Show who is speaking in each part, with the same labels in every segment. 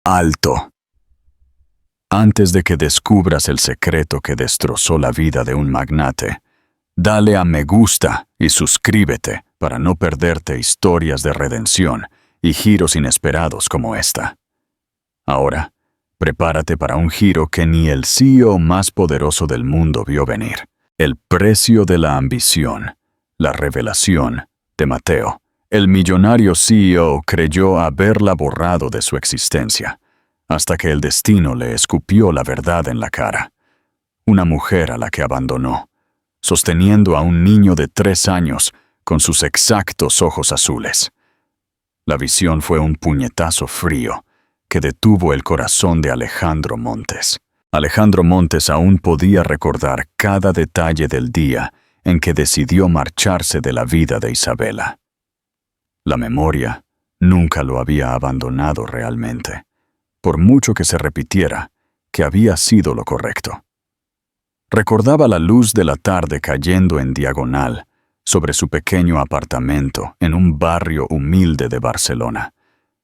Speaker 1: Alto. Antes de que descubras el secreto que destrozó la vida de un magnate, dale a me gusta y suscríbete para no perderte historias de redención y giros inesperados como esta. Ahora, prepárate para un giro que ni el CEO más poderoso del mundo vio venir. El precio de la ambición, la revelación de Mateo. El millonario CEO creyó haberla borrado de su existencia, hasta que el destino le escupió la verdad en la cara. Una mujer a la que abandonó, sosteniendo a un niño de 3 años con sus exactos ojos azules. La visión fue un puñetazo frío que detuvo el corazón de Alejandro Montes. Alejandro Montes aún podía recordar cada detalle del día en que decidió marcharse de la vida de Isabela. La memoria nunca lo había abandonado realmente, por mucho que se repitiera que había sido lo correcto. Recordaba la luz de la tarde cayendo en diagonal sobre su pequeño apartamento en un barrio humilde de Barcelona,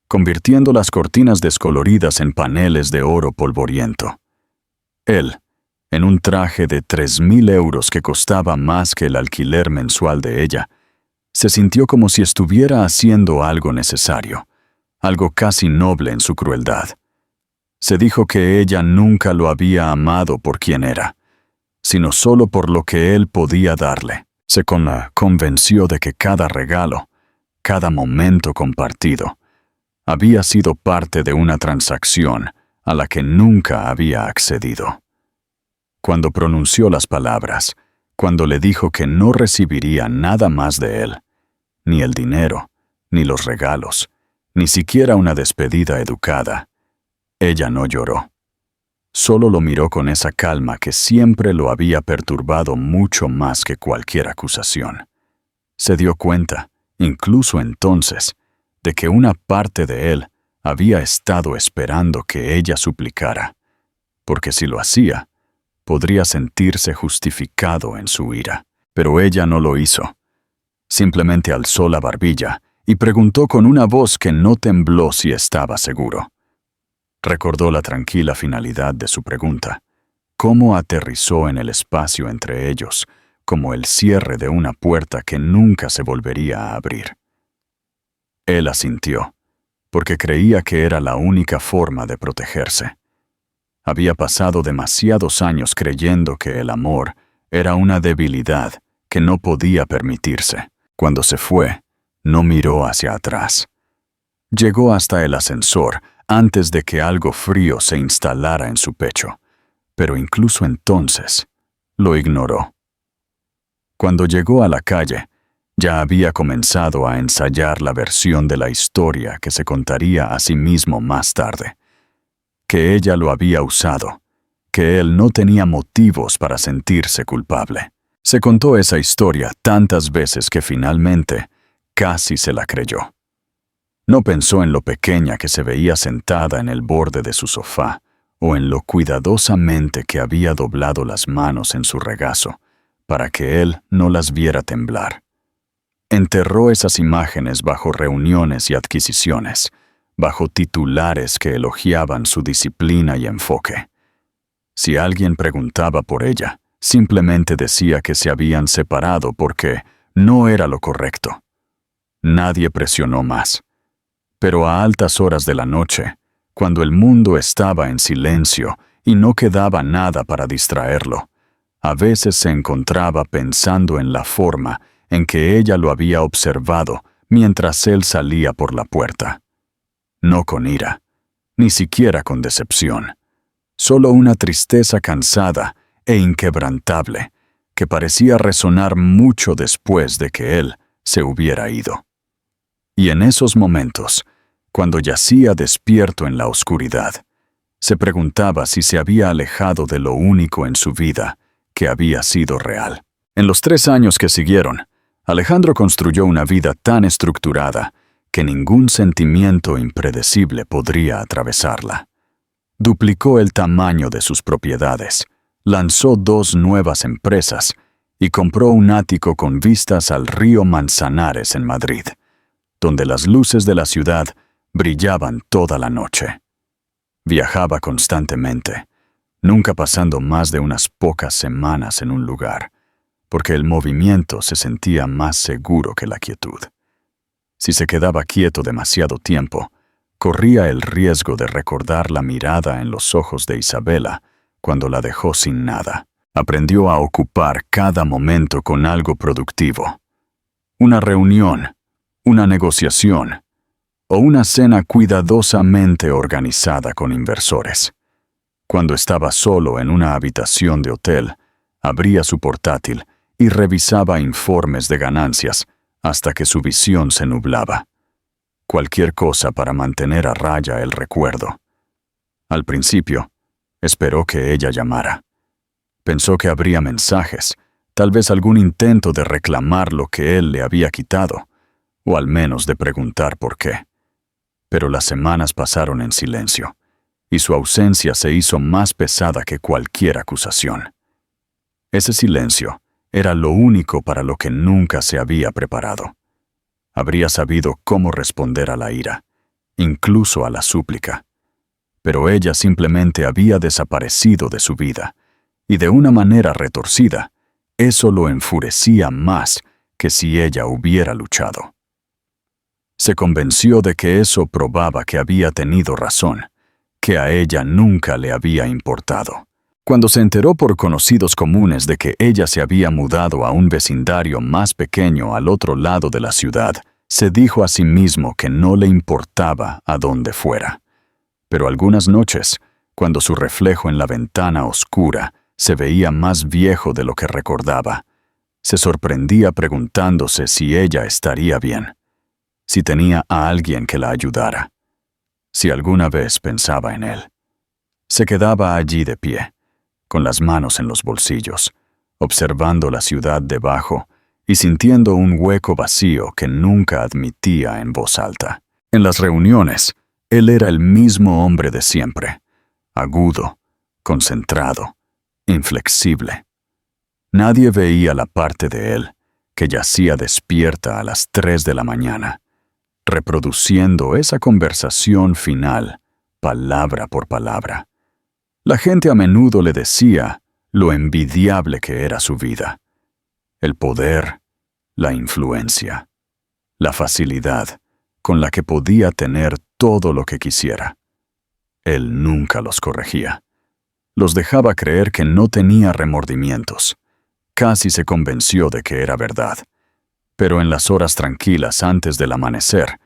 Speaker 1: convirtiendo las cortinas descoloridas en paneles de oro polvoriento. Él, en un traje de 3.000 euros que costaba más que el alquiler mensual de ella, se sintió como si estuviera haciendo algo necesario, algo casi noble en su crueldad. Se dijo que ella nunca lo había amado por quien era, sino solo por lo que él podía darle. Se convenció de que cada regalo, cada momento compartido, había sido parte de una transacción a la que nunca había accedido. Cuando pronunció las palabras, cuando le dijo que no recibiría nada más de él, ni el dinero, ni los regalos, ni siquiera una despedida educada, ella no lloró. Solo lo miró con esa calma que siempre lo había perturbado mucho más que cualquier acusación. Se dio cuenta, incluso entonces, de que una parte de él había estado esperando que ella suplicara, porque si lo hacía, podría sentirse justificado en su ira. Pero ella no lo hizo. Simplemente alzó la barbilla y preguntó con una voz que no tembló si estaba seguro. Recordó la tranquila finalidad de su pregunta, cómo aterrizó en el espacio entre ellos, como el cierre de una puerta que nunca se volvería a abrir. Él asintió, porque creía que era la única forma de protegerse. Había pasado demasiados años creyendo que el amor era una debilidad que no podía permitirse. Cuando se fue, no miró hacia atrás. Llegó hasta el ascensor antes de que algo frío se instalara en su pecho, pero incluso entonces lo ignoró. Cuando llegó a la calle, ya había comenzado a ensayar la versión de la historia que se contaría a sí mismo más tarde. Que ella lo había usado, que él no tenía motivos para sentirse culpable. Se contó esa historia tantas veces que finalmente casi se la creyó. No pensó en lo pequeña que se veía sentada en el borde de su sofá, o en lo cuidadosamente que había doblado las manos en su regazo, para que él no las viera temblar. Enterró esas imágenes bajo reuniones y adquisiciones, bajo titulares que elogiaban su disciplina y enfoque. Si alguien preguntaba por ella, simplemente decía que se habían separado porque no era lo correcto. Nadie presionó más. Pero a altas horas de la noche, cuando el mundo estaba en silencio y no quedaba nada para distraerlo, a veces se encontraba pensando en la forma en que ella lo había observado mientras él salía por la puerta. No con ira, ni siquiera con decepción, solo una tristeza cansada e inquebrantable que parecía resonar mucho después de que él se hubiera ido. Y en esos momentos, cuando yacía despierto en la oscuridad, se preguntaba si se había alejado de lo único en su vida que había sido real. En los 3 años que siguieron, Alejandro construyó una vida tan estructurada que ningún sentimiento impredecible podría atravesarla. Duplicó el tamaño de sus propiedades, lanzó 2 nuevas empresas y compró un ático con vistas al río Manzanares en Madrid, donde las luces de la ciudad brillaban toda la noche. Viajaba constantemente, nunca pasando más de unas pocas semanas en un lugar, porque el movimiento se sentía más seguro que la quietud. Si se quedaba quieto demasiado tiempo, corría el riesgo de recordar la mirada en los ojos de Isabela cuando la dejó sin nada. Aprendió a ocupar cada momento con algo productivo. Una reunión, una negociación o una cena cuidadosamente organizada con inversores. Cuando estaba solo en una habitación de hotel, abría su portátil y revisaba informes de ganancias hasta que su visión se nublaba. Cualquier cosa para mantener a raya el recuerdo. Al principio, esperó que ella llamara. Pensó que habría mensajes, tal vez algún intento de reclamar lo que él le había quitado, o al menos de preguntar por qué. Pero las semanas pasaron en silencio, y su ausencia se hizo más pesada que cualquier acusación. Ese silencio era lo único para lo que nunca se había preparado. Habría sabido cómo responder a la ira, incluso a la súplica. Pero ella simplemente había desaparecido de su vida, y de una manera retorcida, eso lo enfurecía más que si ella hubiera luchado. Se convenció de que eso probaba que había tenido razón, que a ella nunca le había importado. Cuando se enteró por conocidos comunes de que ella se había mudado a un vecindario más pequeño al otro lado de la ciudad, se dijo a sí mismo que no le importaba a dónde fuera. Pero algunas noches, cuando su reflejo en la ventana oscura se veía más viejo de lo que recordaba, se sorprendía preguntándose si ella estaría bien, si tenía a alguien que la ayudara, si alguna vez pensaba en él. Se quedaba allí de pie, con las manos en los bolsillos, observando la ciudad debajo y sintiendo un hueco vacío que nunca admitía en voz alta. En las reuniones, él era el mismo hombre de siempre, agudo, concentrado, inflexible. Nadie veía la parte de él que yacía despierta a las 3 de la mañana, reproduciendo esa conversación final, palabra por palabra. La gente a menudo le decía lo envidiable que era su vida. El poder, la influencia, la facilidad con la que podía tener todo lo que quisiera. Él nunca los corregía. Los dejaba creer que no tenía remordimientos. Casi se convenció de que era verdad. Pero en las horas tranquilas antes del amanecer,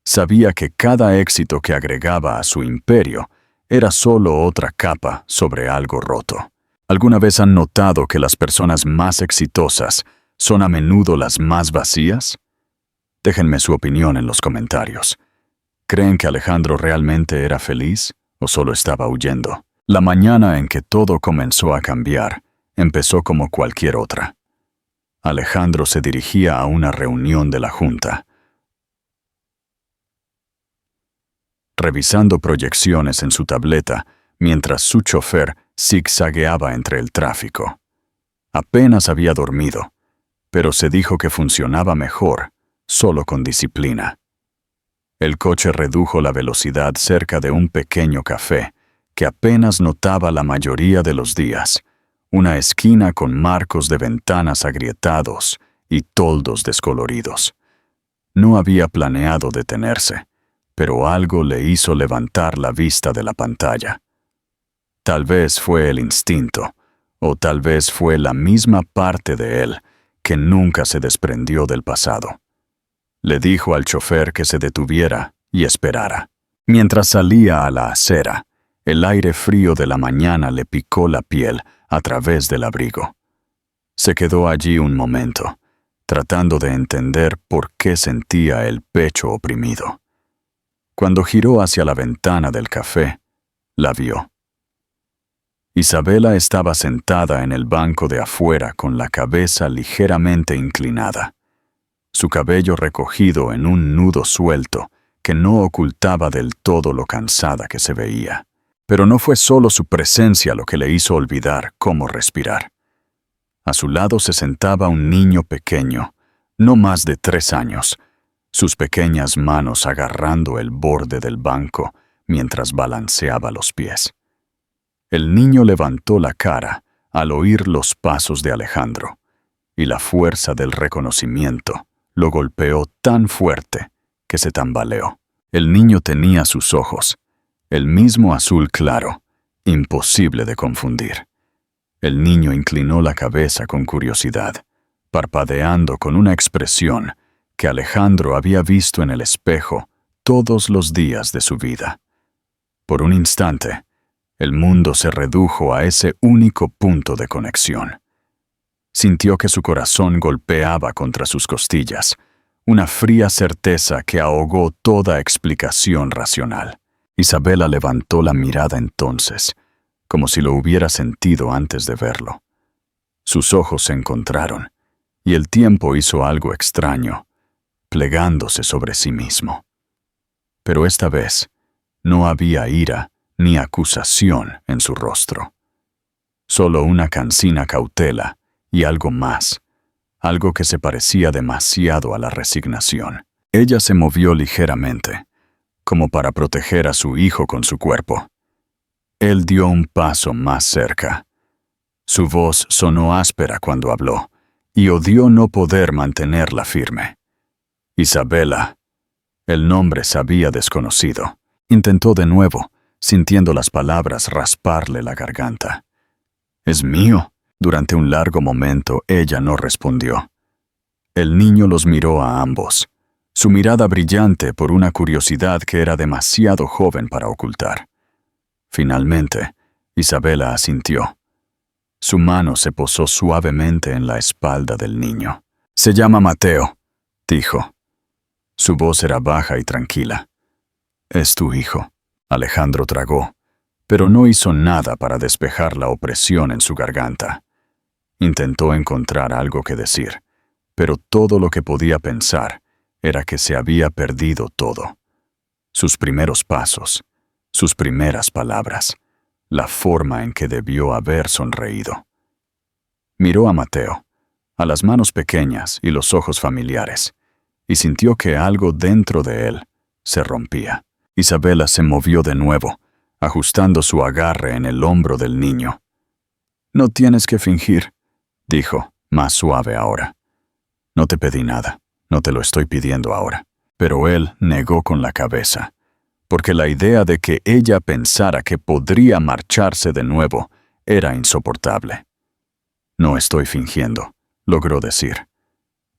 Speaker 1: sabía que cada éxito que agregaba a su imperio era solo otra capa sobre algo roto. ¿Alguna vez han notado que las personas más exitosas son a menudo las más vacías? Déjenme su opinión en los comentarios. ¿Creen que Alejandro realmente era feliz o solo estaba huyendo? La mañana en que todo comenzó a cambiar, empezó como cualquier otra. Alejandro se dirigía a una reunión de la junta. Revisando proyecciones en su tableta, mientras su chofer zigzagueaba entre el tráfico. Apenas había dormido, pero se dijo que funcionaba mejor, solo con disciplina. El coche redujo la velocidad cerca de un pequeño café, que apenas notaba la mayoría de los días, una esquina con marcos de ventanas agrietados y toldos descoloridos. No había planeado detenerse, pero algo le hizo levantar la vista de la pantalla. Tal vez fue el instinto, o tal vez fue la misma parte de él que nunca se desprendió del pasado. Le dijo al chofer que se detuviera y esperara. Mientras salía a la acera, el aire frío de la mañana le picó la piel a través del abrigo. Se quedó allí un momento, tratando de entender por qué sentía el pecho oprimido. Cuando giró hacia la ventana del café, la vio. Isabela estaba sentada en el banco de afuera con la cabeza ligeramente inclinada, su cabello recogido en un nudo suelto que no ocultaba del todo lo cansada que se veía. Pero no fue solo su presencia lo que le hizo olvidar cómo respirar. A su lado se sentaba un niño pequeño, no más de 3 años, sus pequeñas manos agarrando el borde del banco mientras balanceaba los pies. El niño levantó la cara al oír los pasos de Alejandro, y la fuerza del reconocimiento lo golpeó tan fuerte que se tambaleó. El niño tenía sus ojos, el mismo azul claro, imposible de confundir. El niño inclinó la cabeza con curiosidad, parpadeando con una expresión que Alejandro había visto en el espejo todos los días de su vida. Por un instante, el mundo se redujo a ese único punto de conexión. Sintió que su corazón golpeaba contra sus costillas, una fría certeza que ahogó toda explicación racional. Isabela levantó la mirada entonces, como si lo hubiera sentido antes de verlo. Sus ojos se encontraron, y el tiempo hizo algo extraño, plegándose sobre sí mismo. Pero esta vez no había ira ni acusación en su rostro. Solo una cansina cautela y algo más, algo que se parecía demasiado a la resignación. Ella se movió ligeramente, como para proteger a su hijo con su cuerpo. Él dio un paso más cerca. Su voz sonó áspera cuando habló, y odió no poder mantenerla firme. Isabela. El nombre sabía desconocido. Intentó de nuevo, sintiendo las palabras rasparle la garganta. «¿Es mío?» Durante un largo momento ella no respondió. El niño los miró a ambos, su mirada brillante por una curiosidad que era demasiado joven para ocultar. Finalmente, Isabela asintió. Su mano se posó suavemente en la espalda del niño. «Se llama Mateo», dijo. Su voz era baja y tranquila. «Es tu hijo». Alejandro tragó, pero no hizo nada para despejar la opresión en su garganta. Intentó encontrar algo que decir, pero todo lo que podía pensar era que se había perdido todo. Sus primeros pasos, sus primeras palabras, la forma en que debió haber sonreído. Miró a Mateo, a las manos pequeñas y los ojos familiares, y sintió que algo dentro de él se rompía. Isabela se movió de nuevo, ajustando su agarre en el hombro del niño. «No tienes que fingir», dijo, más suave ahora. «No te pedí nada, no te lo estoy pidiendo ahora». Pero él negó con la cabeza, porque la idea de que ella pensara que podría marcharse de nuevo era insoportable. «No estoy fingiendo», logró decir.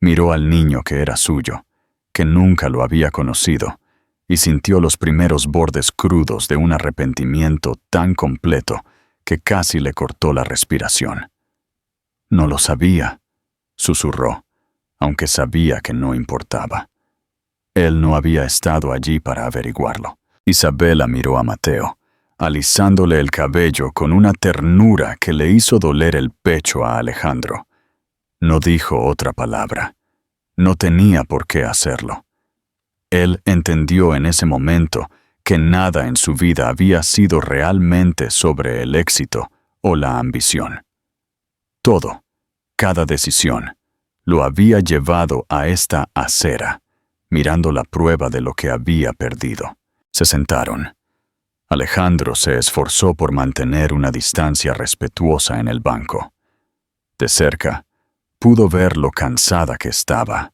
Speaker 1: Miró al niño que era suyo, que nunca lo había conocido, y sintió los primeros bordes crudos de un arrepentimiento tan completo que casi le cortó la respiración. «No lo sabía», susurró, aunque sabía que no importaba. Él no había estado allí para averiguarlo. Isabela miró a Mateo, alisándole el cabello con una ternura que le hizo doler el pecho a Alejandro. No dijo otra palabra. No tenía por qué hacerlo. Él entendió en ese momento que nada en su vida había sido realmente sobre el éxito o la ambición. Todo, cada decisión, lo había llevado a esta acera, mirando la prueba de lo que había perdido. Se sentaron. Alejandro se esforzó por mantener una distancia respetuosa en el banco. De cerca, pudo ver lo cansada que estaba,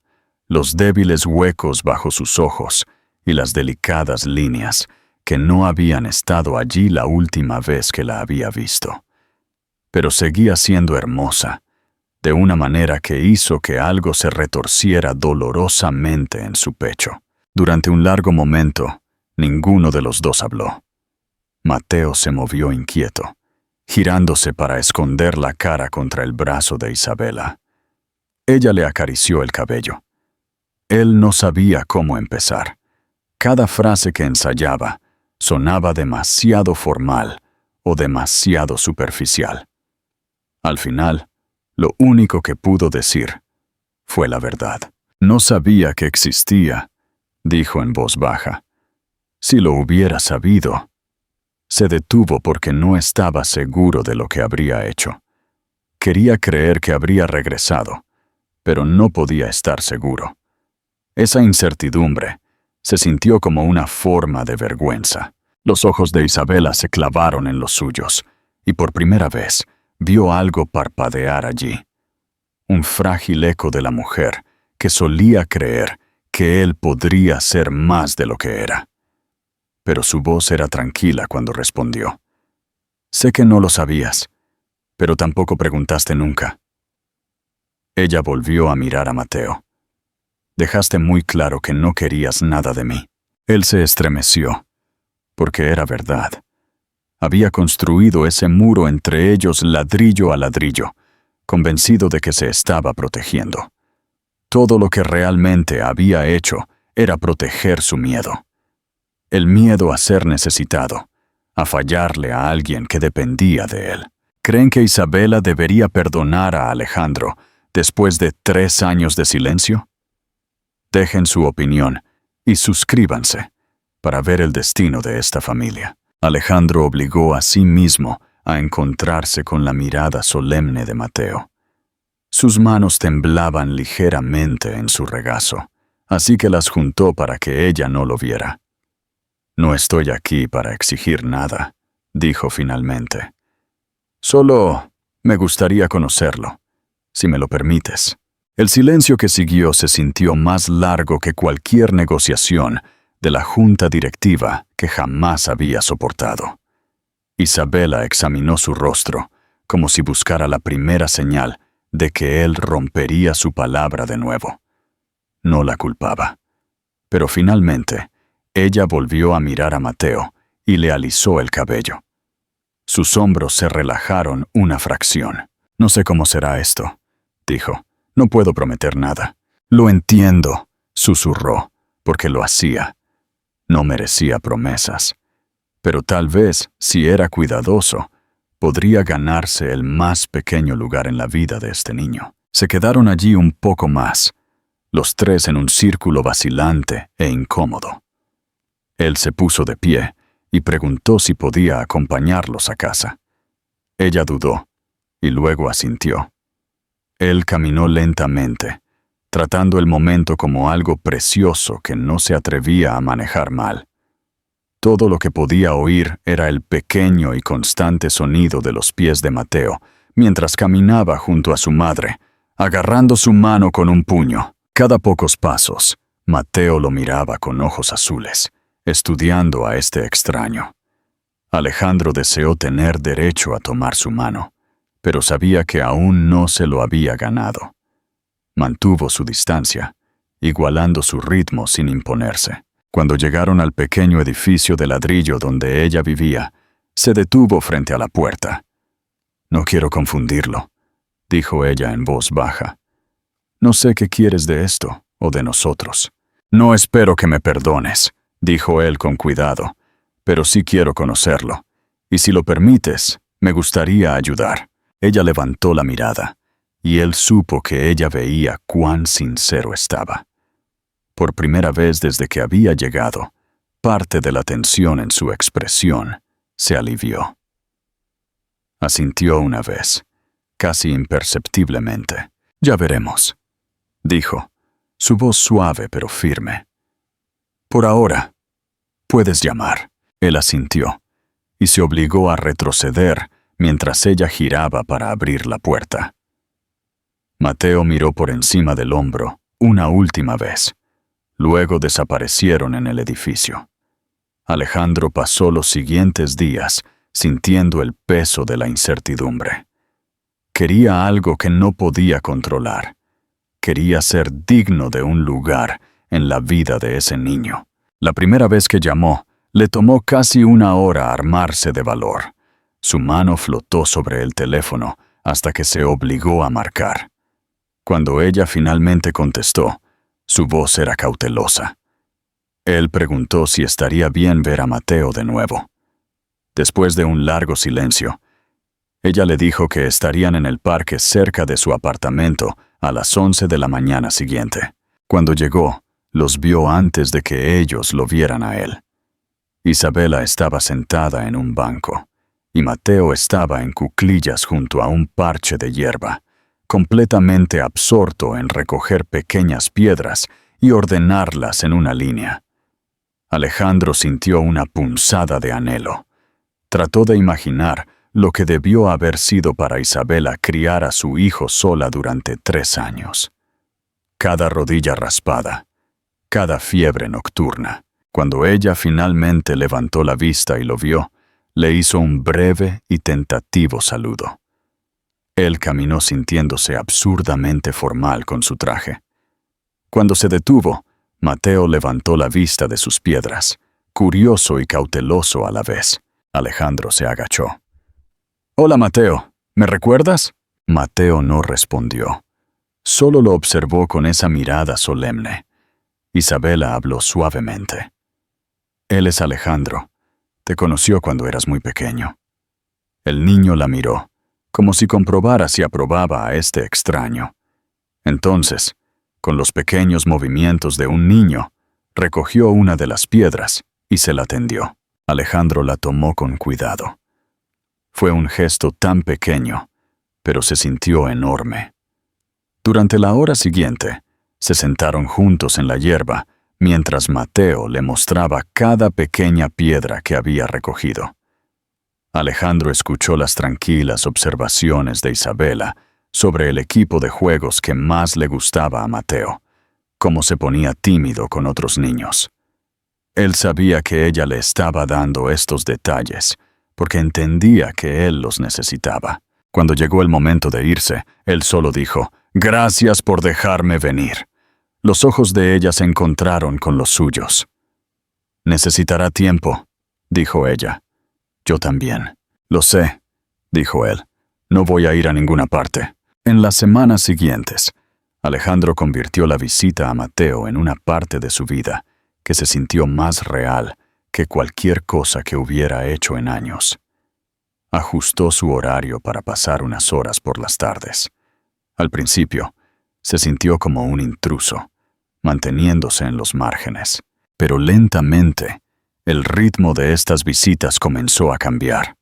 Speaker 1: los débiles huecos bajo sus ojos y las delicadas líneas que no habían estado allí la última vez que la había visto. Pero seguía siendo hermosa, de una manera que hizo que algo se retorciera dolorosamente en su pecho. Durante un largo momento, ninguno de los dos habló. Mateo se movió inquieto, girándose para esconder la cara contra el brazo de Isabela. Ella le acarició el cabello. Él no sabía cómo empezar. Cada frase que ensayaba sonaba demasiado formal o demasiado superficial. Al final, lo único que pudo decir fue la verdad. «No sabía que existía», dijo en voz baja. «Si lo hubiera sabido». Se detuvo porque no estaba seguro de lo que habría hecho. Quería creer que habría regresado, pero no podía estar seguro. Esa incertidumbre se sintió como una forma de vergüenza. Los ojos de Isabela se clavaron en los suyos, y por primera vez vio algo parpadear allí. Un frágil eco de la mujer que solía creer que él podría ser más de lo que era. Pero su voz era tranquila cuando respondió. Sé que no lo sabías, pero tampoco preguntaste nunca. Ella volvió a mirar a Mateo. Dejaste muy claro que no querías nada de mí. Él se estremeció, porque era verdad. Había construido ese muro entre ellos ladrillo a ladrillo, convencido de que se estaba protegiendo. Todo lo que realmente había hecho era proteger su miedo. El miedo a ser necesitado, a fallarle a alguien que dependía de él. ¿Creen que Isabela debería perdonar a Alejandro después de 3 años de silencio? Dejen su opinión y suscríbanse para ver el destino de esta familia. Alejandro obligó a sí mismo a encontrarse con la mirada solemne de Mateo. Sus manos temblaban ligeramente en su regazo, así que las juntó para que ella no lo viera. No estoy aquí para exigir nada, dijo finalmente. Solo me gustaría conocerlo, si me lo permites. El silencio que siguió se sintió más largo que cualquier negociación de la junta directiva que jamás había soportado. Isabela examinó su rostro, como si buscara la primera señal de que él rompería su palabra de nuevo. No la culpaba. Pero finalmente, ella volvió a mirar a Mateo y le alisó el cabello. Sus hombros se relajaron una fracción. No sé cómo será esto, dijo. No puedo prometer nada. Lo entiendo, susurró, porque lo hacía. No merecía promesas. Pero tal vez, si era cuidadoso, podría ganarse el más pequeño lugar en la vida de este niño. Se quedaron allí un poco más, los tres en un círculo vacilante e incómodo. Él se puso de pie y preguntó si podía acompañarlos a casa. Ella dudó y luego asintió. Él caminó lentamente, tratando el momento como algo precioso que no se atrevía a manejar mal. Todo lo que podía oír era el pequeño y constante sonido de los pies de Mateo, mientras caminaba junto a su madre, agarrando su mano con un puño. Cada pocos pasos, Mateo lo miraba con ojos azules, estudiando a este extraño. Alejandro deseó tener derecho a tomar su mano, pero sabía que aún no se lo había ganado. Mantuvo su distancia, igualando su ritmo sin imponerse. Cuando llegaron al pequeño edificio de ladrillo donde ella vivía, se detuvo frente a la puerta. «No quiero confundirlo», dijo ella en voz baja. «No sé qué quieres de esto o de nosotros». «No espero que me perdones», dijo él con cuidado, «pero sí quiero conocerlo. Y si lo permites, me gustaría ayudar». Ella levantó la mirada, y él supo que ella veía cuán sincero estaba. Por primera vez desde que había llegado, parte de la tensión en su expresión se alivió. Asintió una vez, casi imperceptiblemente. «Ya veremos», dijo, su voz suave pero firme. «Por ahora, puedes llamar». Él asintió, y se obligó a retroceder mientras ella giraba para abrir la puerta. Mateo miró por encima del hombro una última vez. Luego desaparecieron en el edificio. Alejandro pasó los siguientes días sintiendo el peso de la incertidumbre. Quería algo que no podía controlar. Quería ser digno de un lugar en la vida de ese niño. La primera vez que llamó, le tomó casi 1 hora armarse de valor. Su mano flotó sobre el teléfono hasta que se obligó a marcar. Cuando ella finalmente contestó, su voz era cautelosa. Él preguntó si estaría bien ver a Mateo de nuevo. Después de un largo silencio, ella le dijo que estarían en el parque cerca de su apartamento a las 11 de la mañana siguiente. Cuando llegó, los vio antes de que ellos lo vieran a él. Isabela estaba sentada en un banco, y Mateo estaba en cuclillas junto a un parche de hierba, completamente absorto en recoger pequeñas piedras y ordenarlas en una línea. Alejandro sintió una punzada de anhelo. Trató de imaginar lo que debió haber sido para Isabela criar a su hijo sola durante 3 años. Cada rodilla raspada, cada fiebre nocturna. Cuando ella finalmente levantó la vista y lo vio, le hizo un breve y tentativo saludo. Él caminó sintiéndose absurdamente formal con su traje. Cuando se detuvo, Mateo levantó la vista de sus piedras, curioso y cauteloso a la vez. Alejandro se agachó. «Hola, Mateo, ¿me recuerdas?» Mateo no respondió. Solo lo observó con esa mirada solemne. Isabela habló suavemente. «Él es Alejandro. Te conoció cuando eras muy pequeño». El niño la miró, como si comprobara si aprobaba a este extraño. Entonces, con los pequeños movimientos de un niño, recogió una de las piedras y se la tendió. Alejandro la tomó con cuidado. Fue un gesto tan pequeño, pero se sintió enorme. Durante la hora siguiente, se sentaron juntos en la hierba, mientras Mateo le mostraba cada pequeña piedra que había recogido. Alejandro escuchó las tranquilas observaciones de Isabela sobre el equipo de juegos que más le gustaba a Mateo, cómo se ponía tímido con otros niños. Él sabía que ella le estaba dando estos detalles, porque entendía que él los necesitaba. Cuando llegó el momento de irse, él solo dijo, «Gracias por dejarme venir». Los ojos de ella se encontraron con los suyos. «Necesitará tiempo», dijo ella. «Yo también». «Lo sé», dijo él. «No voy a ir a ninguna parte». En las semanas siguientes, Alejandro convirtió la visita a Mateo en una parte de su vida que se sintió más real que cualquier cosa que hubiera hecho en años. Ajustó su horario para pasar unas horas por las tardes. Al principio, se sintió como un intruso, manteniéndose en los márgenes. Pero lentamente, el ritmo de estas visitas comenzó a cambiar.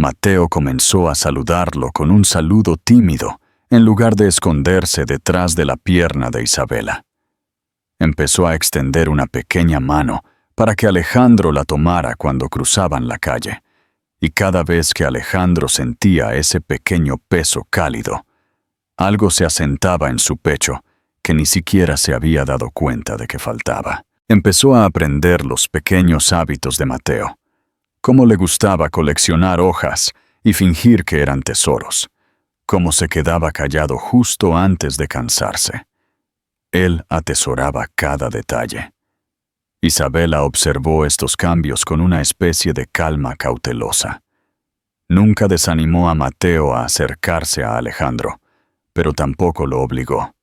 Speaker 1: Mateo comenzó a saludarlo con un saludo tímido, en lugar de esconderse detrás de la pierna de Isabela. Empezó a extender una pequeña mano para que Alejandro la tomara cuando cruzaban la calle, y cada vez que Alejandro sentía ese pequeño peso cálido, algo se asentaba en su pecho que ni siquiera se había dado cuenta de que faltaba. Empezó a aprender los pequeños hábitos de Mateo, cómo le gustaba coleccionar hojas y fingir que eran tesoros, cómo se quedaba callado justo antes de cansarse. Él atesoraba cada detalle. Isabela observó estos cambios con una especie de calma cautelosa. Nunca desanimó a Mateo a acercarse a Alejandro, pero tampoco lo obligó.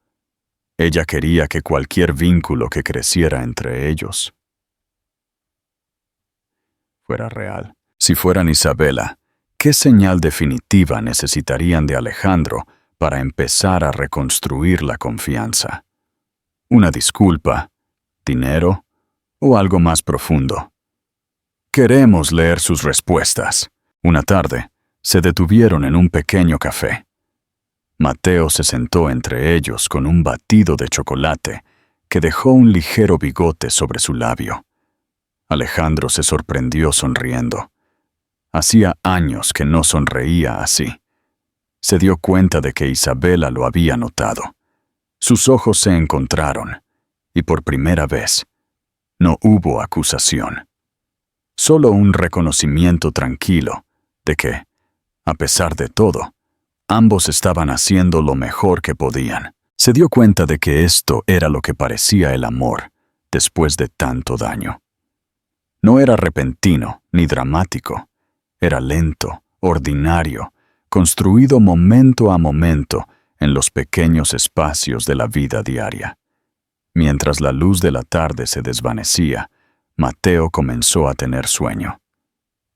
Speaker 1: Ella quería que cualquier vínculo que creciera entre ellos fuera real. Si fueran Isabela, ¿qué señal definitiva necesitarían de Alejandro para empezar a reconstruir la confianza? ¿Una disculpa? ¿Dinero? ¿O algo más profundo? Queremos leer sus respuestas. Una tarde, se detuvieron en un pequeño café. Mateo se sentó entre ellos con un batido de chocolate que dejó un ligero bigote sobre su labio. Alejandro se sorprendió sonriendo. Hacía años que no sonreía así. Se dio cuenta de que Isabela lo había notado. Sus ojos se encontraron, y por primera vez, no hubo acusación. Solo un reconocimiento tranquilo de que, a pesar de todo, ambos estaban haciendo lo mejor que podían. Se dio cuenta de que esto era lo que parecía el amor después de tanto daño. No era repentino ni dramático. Era lento, ordinario, construido momento a momento en los pequeños espacios de la vida diaria. Mientras la luz de la tarde se desvanecía, Mateo comenzó a tener sueño.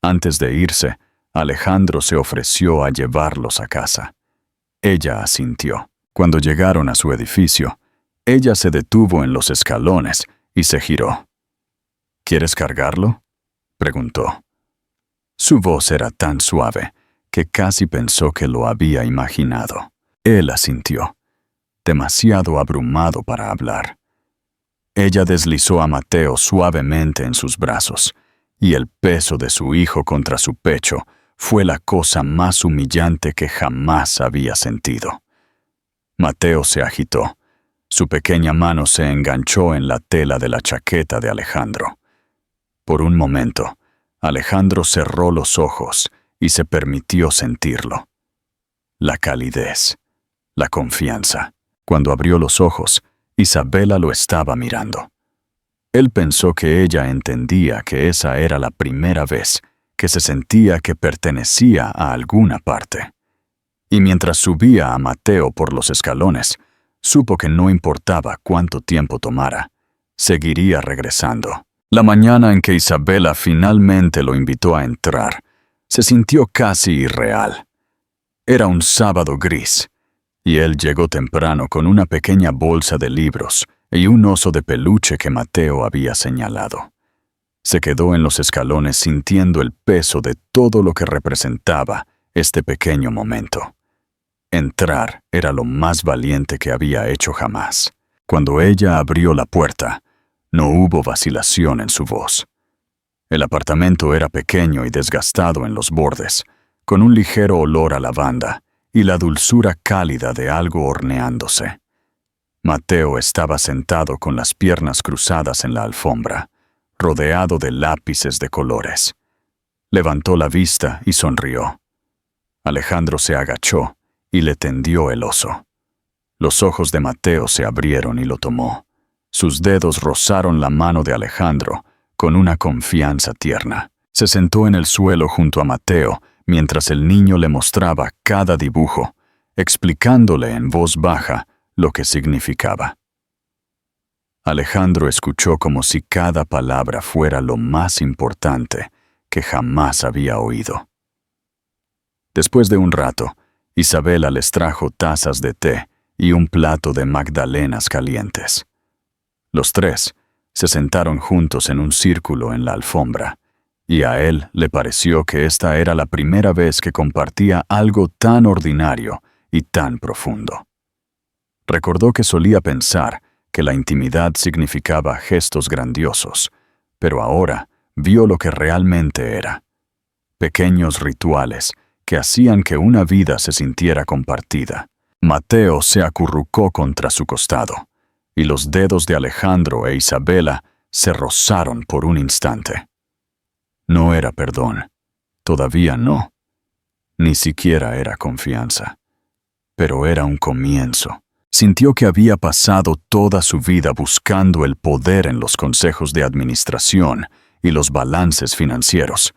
Speaker 1: Antes de irse, Alejandro se ofreció a llevarlos a casa. Ella asintió. Cuando llegaron a su edificio, ella se detuvo en los escalones y se giró. «¿Quieres cargarlo?», preguntó. Su voz era tan suave que casi pensó que lo había imaginado. Él asintió, demasiado abrumado para hablar. Ella deslizó a Mateo suavemente en sus brazos, y el peso de su hijo contra su pecho fue la cosa más humillante que jamás había sentido. Mateo se agitó. Su pequeña mano se enganchó en la tela de la chaqueta de Alejandro. Por un momento, Alejandro cerró los ojos y se permitió sentirlo. La calidez, la confianza. Cuando abrió los ojos, Isabela lo estaba mirando. Él pensó que ella entendía que esa era la primera vez que se sentía que pertenecía a alguna parte. Y mientras subía a Mateo por los escalones, supo que no importaba cuánto tiempo tomara, seguiría regresando. La mañana en que Isabela finalmente lo invitó a entrar, se sintió casi irreal. Era un sábado gris, y él llegó temprano con una pequeña bolsa de libros y un oso de peluche que Mateo había señalado. Se quedó en los escalones sintiendo el peso de todo lo que representaba este pequeño momento. Entrar era lo más valiente que había hecho jamás. Cuando ella abrió la puerta, no hubo vacilación en su voz. El apartamento era pequeño y desgastado en los bordes, con un ligero olor a lavanda y la dulzura cálida de algo horneándose. Mateo estaba sentado con las piernas cruzadas en la alfombra, rodeado de lápices de colores. Levantó la vista y sonrió. Alejandro se agachó y le tendió el oso. Los ojos de Mateo se abrieron y lo tomó. Sus dedos rozaron la mano de Alejandro con una confianza tierna. Se sentó en el suelo junto a Mateo mientras el niño le mostraba cada dibujo, explicándole en voz baja lo que significaba. Alejandro escuchó como si cada palabra fuera lo más importante que jamás había oído. Después de un rato, Isabela les trajo tazas de té y un plato de magdalenas calientes. Los tres se sentaron juntos en un círculo en la alfombra, y a él le pareció que esta era la primera vez que compartía algo tan ordinario y tan profundo. Recordó que solía pensar que la intimidad significaba gestos grandiosos, pero ahora vio lo que realmente era. Pequeños rituales que hacían que una vida se sintiera compartida. Mateo se acurrucó contra su costado, y los dedos de Alejandro e Isabela se rozaron por un instante. No era perdón, todavía no. Ni siquiera era confianza. Pero era un comienzo. Sintió que había pasado toda su vida buscando el poder en los consejos de administración y los balances financieros,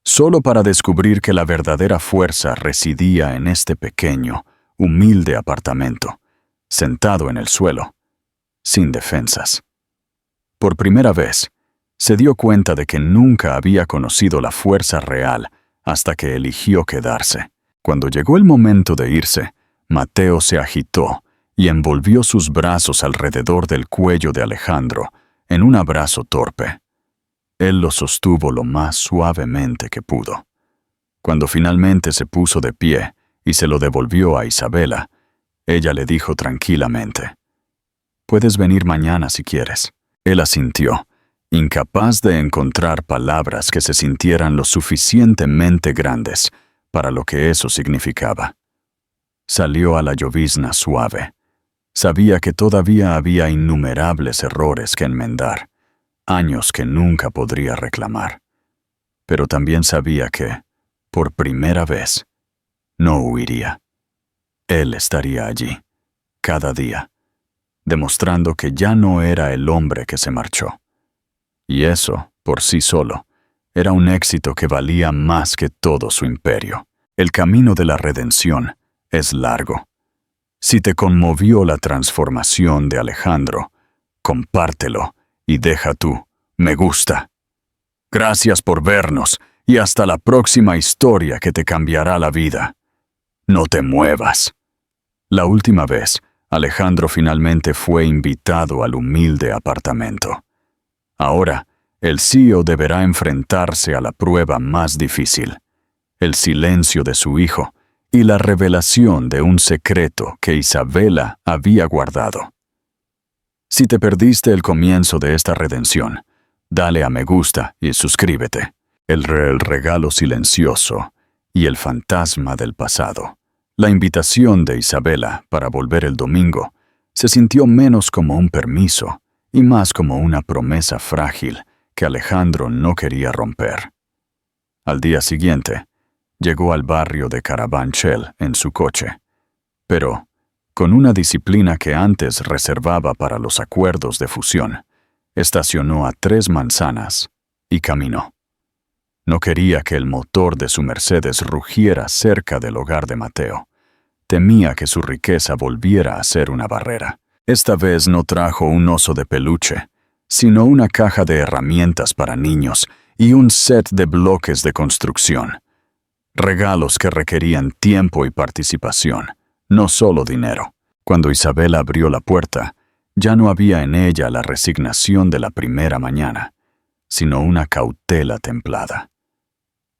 Speaker 1: solo para descubrir que la verdadera fuerza residía en este pequeño, humilde apartamento, sentado en el suelo, sin defensas. Por primera vez, se dio cuenta de que nunca había conocido la fuerza real hasta que eligió quedarse. Cuando llegó el momento de irse, Mateo se agitó y envolvió sus brazos alrededor del cuello de Alejandro en un abrazo torpe. Él lo sostuvo lo más suavemente que pudo. Cuando finalmente se puso de pie y se lo devolvió a Isabela, ella le dijo tranquilamente: «Puedes venir mañana si quieres». Él asintió, incapaz de encontrar palabras que se sintieran lo suficientemente grandes para lo que eso significaba. Salió a la llovizna suave. Sabía que todavía había innumerables errores que enmendar, años que nunca podría reclamar. Pero también sabía que, por primera vez, no huiría. Él estaría allí, cada día, demostrando que ya no era el hombre que se marchó. Y eso, por sí solo, era un éxito que valía más que todo su imperio. El camino de la redención es largo. Si te conmovió la transformación de Alejandro, compártelo y deja tu me gusta. Gracias por vernos y hasta la próxima historia que te cambiará la vida. No te muevas. La última vez, Alejandro finalmente fue invitado al humilde apartamento. Ahora, el CEO deberá enfrentarse a la prueba más difícil, el silencio de su hijo y la revelación de un secreto que Isabela había guardado. Si te perdiste el comienzo de esta redención, dale a me gusta y suscríbete. El regalo silencioso y el fantasma del pasado. La invitación de Isabela para volver el domingo se sintió menos como un permiso y más como una promesa frágil que Alejandro no quería romper. Al día siguiente, llegó al barrio de Carabanchel en su coche, pero con una disciplina que antes reservaba para los acuerdos de fusión, estacionó a 3 manzanas y caminó. No quería que el motor de su Mercedes rugiera cerca del hogar de Mateo. Temía que su riqueza volviera a ser una barrera. Esta vez no trajo un oso de peluche, sino una caja de herramientas para niños y un set de bloques de construcción. Regalos que requerían tiempo y participación, no solo dinero. Cuando Isabela abrió la puerta, ya no había en ella la resignación de la primera mañana, sino una cautela templada.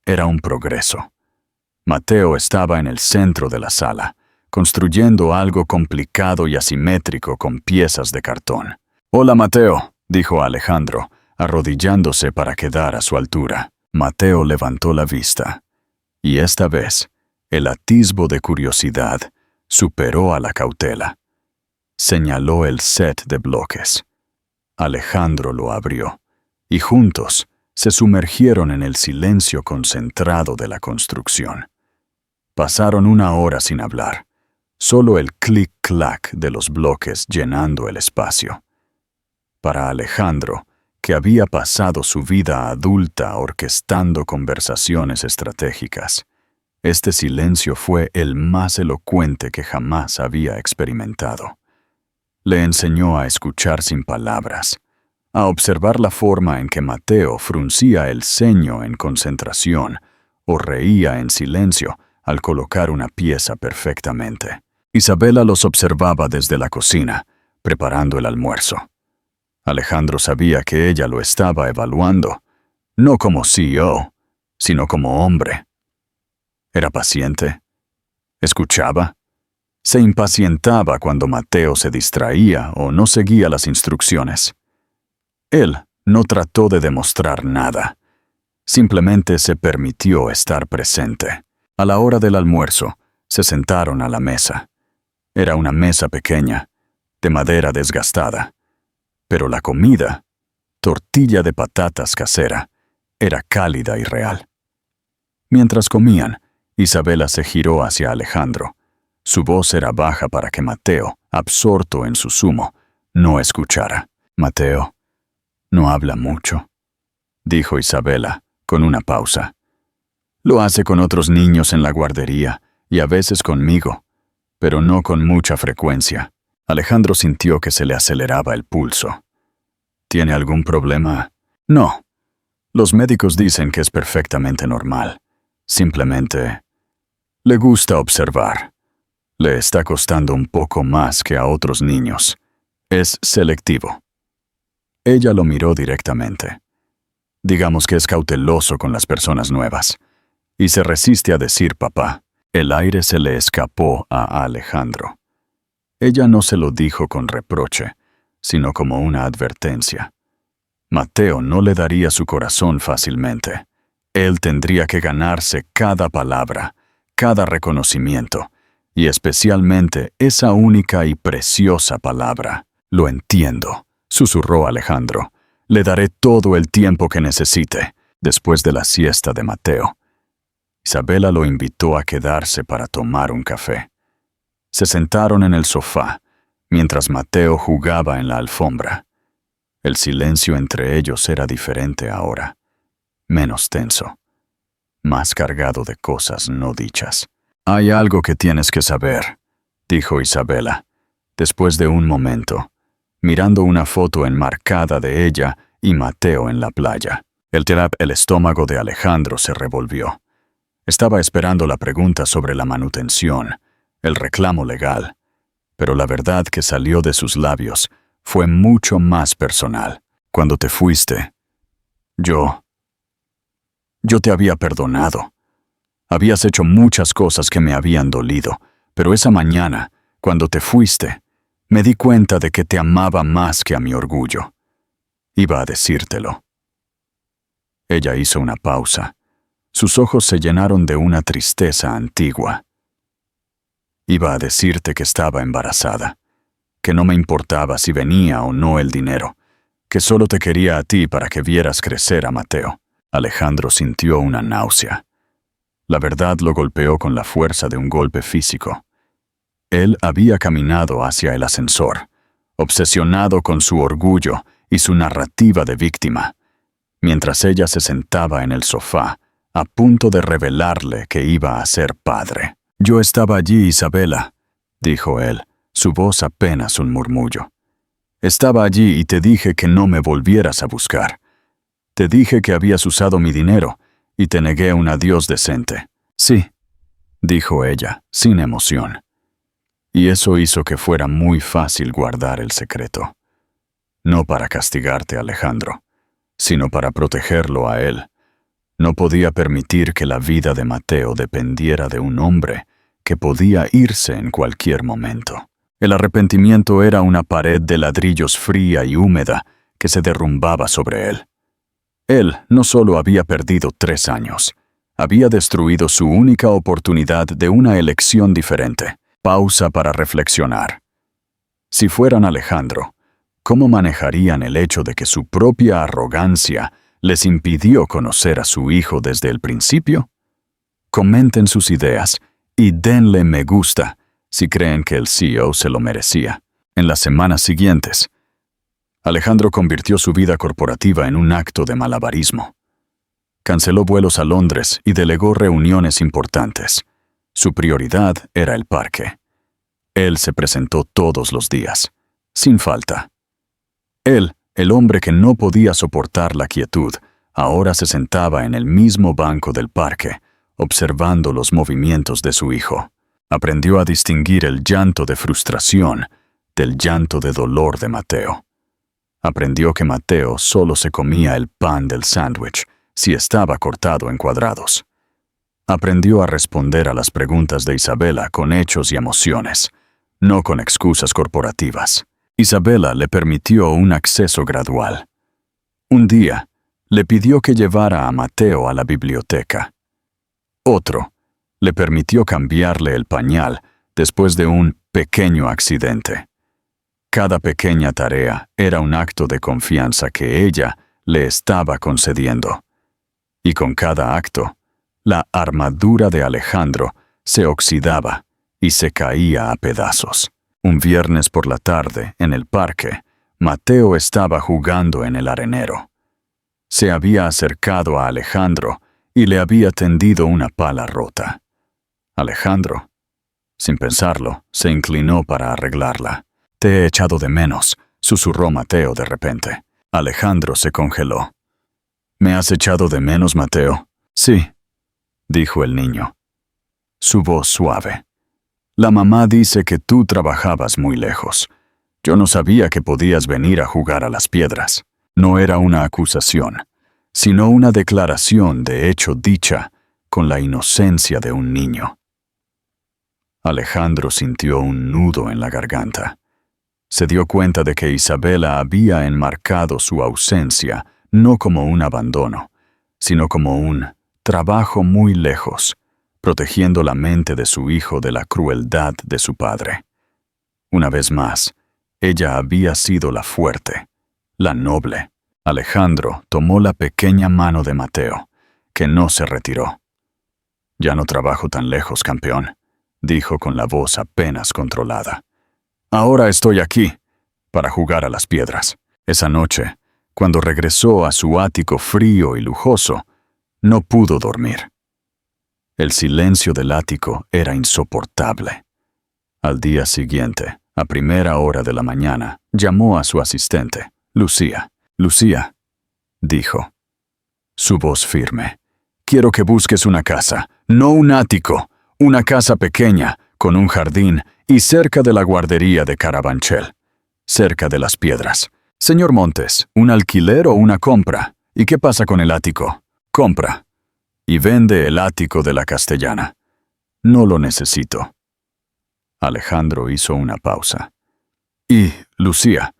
Speaker 1: Era un progreso. Mateo estaba en el centro de la sala, construyendo algo complicado y asimétrico con piezas de cartón. «Hola, Mateo», dijo Alejandro, arrodillándose para quedar a su altura. Mateo levantó la vista, y esta vez, el atisbo de curiosidad superó a la cautela. Señaló el set de bloques. Alejandro lo abrió, y juntos se sumergieron en el silencio concentrado de la construcción. Pasaron 1 hora sin hablar, solo el clic-clac de los bloques llenando el espacio. Para Alejandro, que había pasado su vida adulta orquestando conversaciones estratégicas, este silencio fue el más elocuente que jamás había experimentado. Le enseñó a escuchar sin palabras, a observar la forma en que Mateo fruncía el ceño en concentración o reía en silencio al colocar una pieza perfectamente. Isabela los observaba desde la cocina, preparando el almuerzo. Alejandro sabía que ella lo estaba evaluando, no como CEO, sino como hombre. Era paciente, escuchaba, se impacientaba cuando Mateo se distraía o no seguía las instrucciones. Él no trató de demostrar nada, simplemente se permitió estar presente. A la hora del almuerzo, se sentaron a la mesa. Era una mesa pequeña, de madera desgastada, pero la comida, tortilla de patatas casera, era cálida y real. Mientras comían, Isabela se giró hacia Alejandro. Su voz era baja para que Mateo, absorto en su zumo, no escuchara. «Mateo no habla mucho», dijo Isabela, con una pausa. «Lo hace con otros niños en la guardería y a veces conmigo, pero no con mucha frecuencia». Alejandro sintió que se le aceleraba el pulso. «¿Tiene algún problema?» «No. Los médicos dicen que es perfectamente normal. Simplemente le gusta observar. Le está costando un poco más que a otros niños. Es selectivo». Ella lo miró directamente. Digamos que es cauteloso con las personas nuevas. Y se resiste a decir papá. El aire se le escapó a Alejandro. Ella no se lo dijo con reproche, sino como una advertencia. Mateo no le daría su corazón fácilmente. Él tendría que ganarse cada palabra, cada reconocimiento, y especialmente esa única y preciosa palabra. «Lo entiendo», susurró Alejandro. «Le daré todo el tiempo que necesite», después de la siesta de Mateo. Isabela lo invitó a quedarse para tomar un café. Se sentaron en el sofá, mientras Mateo jugaba en la alfombra. El silencio entre ellos era diferente ahora, menos tenso, más cargado de cosas no dichas. «Hay algo que tienes que saber», dijo Isabela, después de un momento, mirando una foto enmarcada de ella y Mateo en la playa. El estómago de Alejandro se revolvió. Estaba esperando la pregunta sobre la manutención, el reclamo legal, pero la verdad que salió de sus labios fue mucho más personal. «Cuando te fuiste, yo te había perdonado. Habías hecho muchas cosas que me habían dolido, pero esa mañana, cuando te fuiste, Me di cuenta de que te amaba más que a mi orgullo. Iba a decírtelo. Ella hizo una pausa. Sus ojos se llenaron de una tristeza antigua. Iba a decirte que estaba embarazada, que no me importaba si venía o no el dinero, que solo te quería a ti para que vieras crecer a Mateo. Alejandro sintió una náusea. La verdad lo golpeó con la fuerza de un golpe físico. Él había caminado hacia el ascensor, obsesionado con su orgullo y su narrativa de víctima, mientras ella se sentaba en el sofá, a punto de revelarle que iba a ser padre. «Yo estaba allí, Isabela», dijo él, su voz apenas un murmullo. «Estaba allí y te dije que no me volvieras a buscar. Te dije que habías usado mi dinero y te negué un adiós decente». «Sí», dijo ella, sin emoción. Y eso hizo que fuera muy fácil guardar el secreto. No para castigarte, Alejandro, sino para protegerlo a él. No podía permitir que la vida de Mateo dependiera de un hombre que podía irse en cualquier momento. El arrepentimiento era una pared de ladrillos fría y húmeda que se derrumbaba sobre él. Él no solo había perdido 3 años, había destruido su única oportunidad de una elección diferente. Pausa para reflexionar. Si fueran Alejandro, ¿cómo manejarían el hecho de que su propia arrogancia les impidió conocer a su hijo desde el principio? Comenten sus ideas y denle me gusta si creen que el CEO se lo merecía. En las semanas siguientes, Alejandro convirtió su vida corporativa en un acto de malabarismo. Canceló vuelos a Londres y delegó reuniones importantes. Su prioridad era el parque. Él se presentó todos los días, sin falta. Él, el hombre que no podía soportar la quietud, ahora se sentaba en el mismo banco del parque, observando los movimientos de su hijo. Aprendió a distinguir el llanto de frustración del llanto de dolor de Mateo. Aprendió que Mateo solo se comía el pan del sándwich si estaba cortado en cuadrados. Aprendió a responder a las preguntas de Isabela con hechos y emociones, no con excusas corporativas. Isabela le permitió un acceso gradual. Un día, le pidió que llevara a Mateo a la biblioteca. Otro, le permitió cambiarle el pañal después de un pequeño accidente. Cada pequeña tarea era un acto de confianza que ella le estaba concediendo. Y con cada acto, la armadura de Alejandro se oxidaba y se caía a pedazos. Un viernes por la tarde, en el parque, Mateo estaba jugando en el arenero. Se había acercado a Alejandro y le había tendido una pala rota. Alejandro, sin pensarlo, se inclinó para arreglarla. «Te he echado de menos», susurró Mateo de repente. Alejandro se congeló. «¿Me has echado de menos, Mateo?» «Sí», dijo el niño. Su voz suave. «La mamá dice que tú trabajabas muy lejos. Yo no sabía que podías venir a jugar a las piedras». No era una acusación, sino una declaración de hecho dicha con la inocencia de un niño. Alejandro sintió un nudo en la garganta. Se dio cuenta de que Isabela había enmarcado su ausencia no como un abandono, sino como un trabajo muy lejos, protegiendo la mente de su hijo de la crueldad de su padre. Una vez más, ella había sido la fuerte, la noble. Alejandro tomó la pequeña mano de Mateo, que no se retiró. «Ya no trabajo tan lejos, campeón», dijo con la voz apenas controlada. «Ahora estoy aquí, para jugar a las piedras». Esa noche, cuando regresó a su ático frío y lujoso, no pudo dormir. El silencio del ático era insoportable. Al día siguiente, a primera hora de la mañana, llamó a su asistente, Lucía. «Lucía», dijo. Su voz firme. «Quiero que busques una casa, no un ático, una casa pequeña, con un jardín y cerca de la guardería de Carabanchel, cerca de las piedras. Señor Montes, ¿un alquiler o una compra? ¿Y qué pasa con el ático? Compra. Y vende el ático de la Castellana. No lo necesito». Alejandro hizo una pausa. Y, Lucía,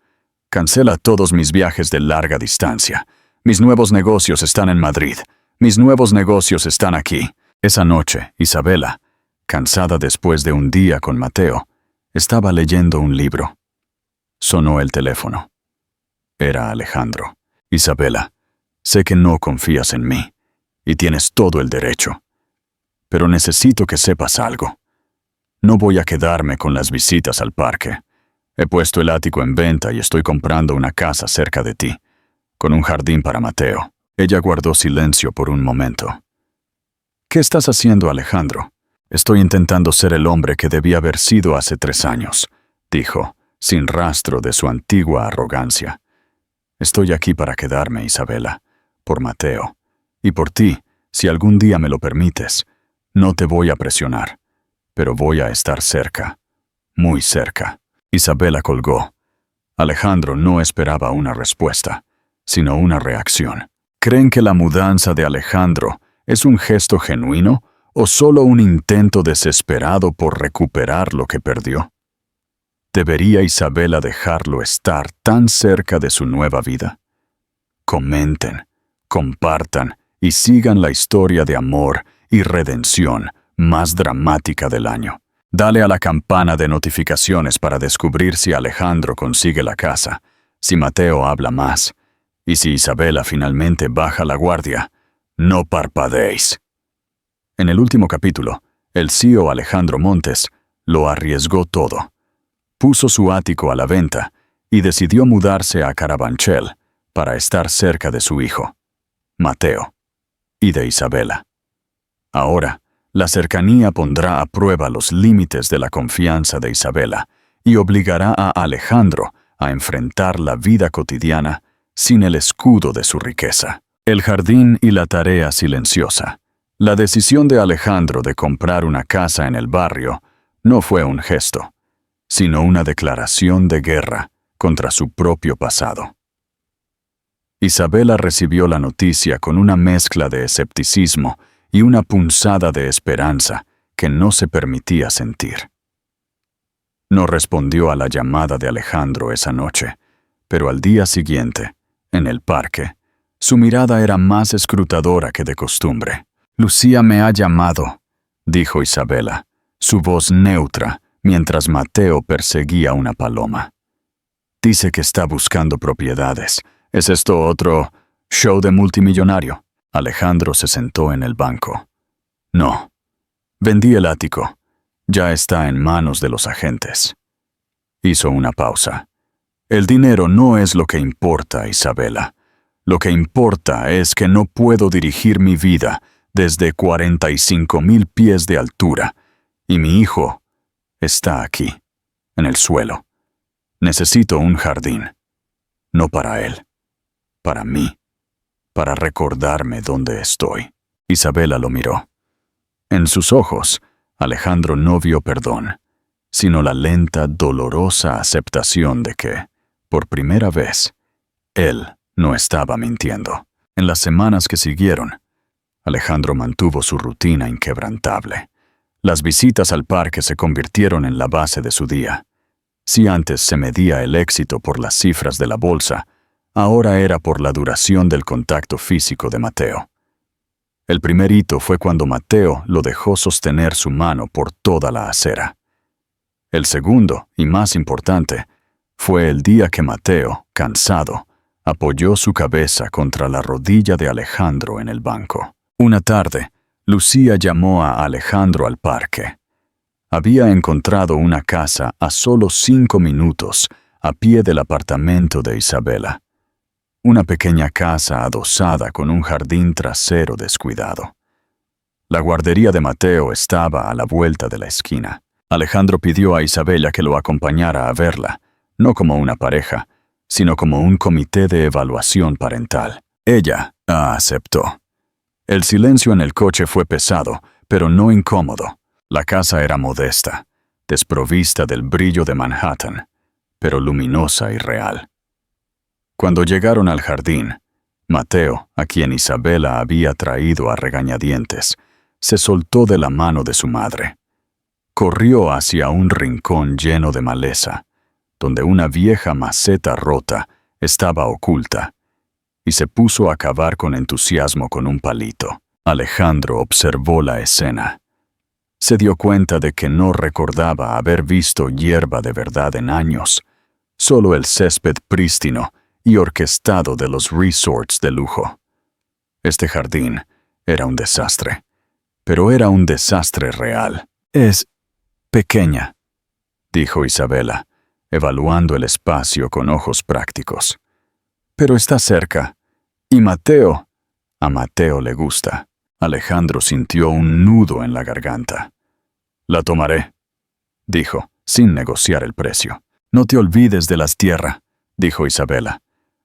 Speaker 1: cancela todos mis viajes de larga distancia. Mis nuevos negocios están en Madrid. Mis nuevos negocios están aquí. Esa noche, Isabela, cansada después de un día con Mateo, estaba leyendo un libro. Sonó el teléfono. Era Alejandro. Isabela, sé que no confías en mí, y tienes todo el derecho. Pero necesito que sepas algo. No voy a quedarme con las visitas al parque. He puesto el ático en venta y estoy comprando una casa cerca de ti, con un jardín para Mateo. Ella guardó silencio por un momento. ¿Qué estás haciendo, Alejandro? Estoy intentando ser el hombre que debía haber sido hace 3 años, dijo, sin rastro de su antigua arrogancia. Estoy aquí para quedarme, Isabela, por Mateo. Y por ti, si algún día me lo permites. No te voy a presionar, pero voy a estar cerca, muy cerca. Isabela colgó. Alejandro no esperaba una respuesta, sino una reacción. ¿Creen que la mudanza de Alejandro es un gesto genuino o solo un intento desesperado por recuperar lo que perdió? ¿Debería Isabela dejarlo estar tan cerca de su nueva vida? Comenten, compartan y sigan la historia de amor y redención más dramática del año. Dale a la campana de notificaciones para descubrir si Alejandro consigue la casa, si Mateo habla más, y si Isabela finalmente baja la guardia. No parpadeéis. En el último capítulo, el CEO Alejandro Montes lo arriesgó todo. Puso su ático a la venta y decidió mudarse a Carabanchel para estar cerca de su hijo, Mateo, y de Isabela. Ahora, la cercanía pondrá a prueba los límites de la confianza de Isabela y obligará a Alejandro a enfrentar la vida cotidiana sin el escudo de su riqueza. El jardín y la tarea silenciosa. La decisión de Alejandro de comprar una casa en el barrio no fue un gesto, sino una declaración de guerra contra su propio pasado. Isabela recibió la noticia con una mezcla de escepticismo y una punzada de esperanza que no se permitía sentir. No respondió a la llamada de Alejandro esa noche, pero al día siguiente, en el parque, su mirada era más escrutadora que de costumbre. «Lucía me ha llamado», dijo Isabela, su voz neutra, mientras Mateo perseguía una paloma. «Dice que está buscando propiedades. ¿Es esto otro show de multimillonario?» Alejandro se sentó en el banco. «No. Vendí el ático. Ya está en manos de los agentes». Hizo una pausa. «El dinero no es lo que importa, Isabela. Lo que importa es que no puedo dirigir mi vida desde 45,000 pies de altura, y mi hijo está aquí, en el suelo. Necesito un jardín. No para él, para mí, para recordarme dónde estoy». Isabela lo miró. En sus ojos, Alejandro no vio perdón, sino la lenta, dolorosa aceptación de que, por primera vez, él no estaba mintiendo. En las semanas que siguieron, Alejandro mantuvo su rutina inquebrantable. Las visitas al parque se convirtieron en la base de su día. Si antes se medía el éxito por las cifras de la bolsa, ahora era por la duración del contacto físico de Mateo. El primer hito fue cuando Mateo lo dejó sostener su mano por toda la acera. El segundo, y más importante, fue el día que Mateo, cansado, apoyó su cabeza contra la rodilla de Alejandro en el banco. Una tarde, Lucía llamó a Alejandro al parque. Había encontrado una casa a solo 5 minutos a pie del apartamento de Isabela. Una pequeña casa adosada con un jardín trasero descuidado. La guardería de Mateo estaba a la vuelta de la esquina. Alejandro pidió a Isabela que lo acompañara a verla, no como una pareja, sino como un comité de evaluación parental. Ella aceptó. El silencio en el coche fue pesado, pero no incómodo. La casa era modesta, desprovista del brillo de Manhattan, pero luminosa y real. Cuando llegaron al jardín, Mateo, a quien Isabela había traído a regañadientes, se soltó de la mano de su madre. Corrió hacia un rincón lleno de maleza, donde una vieja maceta rota estaba oculta, y se puso a cavar con entusiasmo con un palito. Alejandro observó la escena. Se dio cuenta de que no recordaba haber visto hierba de verdad en años, solo el césped prístino y orquestado de los resorts de lujo. Este jardín era un desastre, pero era un desastre real. «Es pequeña», dijo Isabela, evaluando el espacio con ojos prácticos. «Pero está cerca. Y Mateo, a Mateo le gusta». Alejandro sintió un nudo en la garganta. «La tomaré», dijo, sin negociar el precio. «No te olvides de las tierras», dijo Isabela.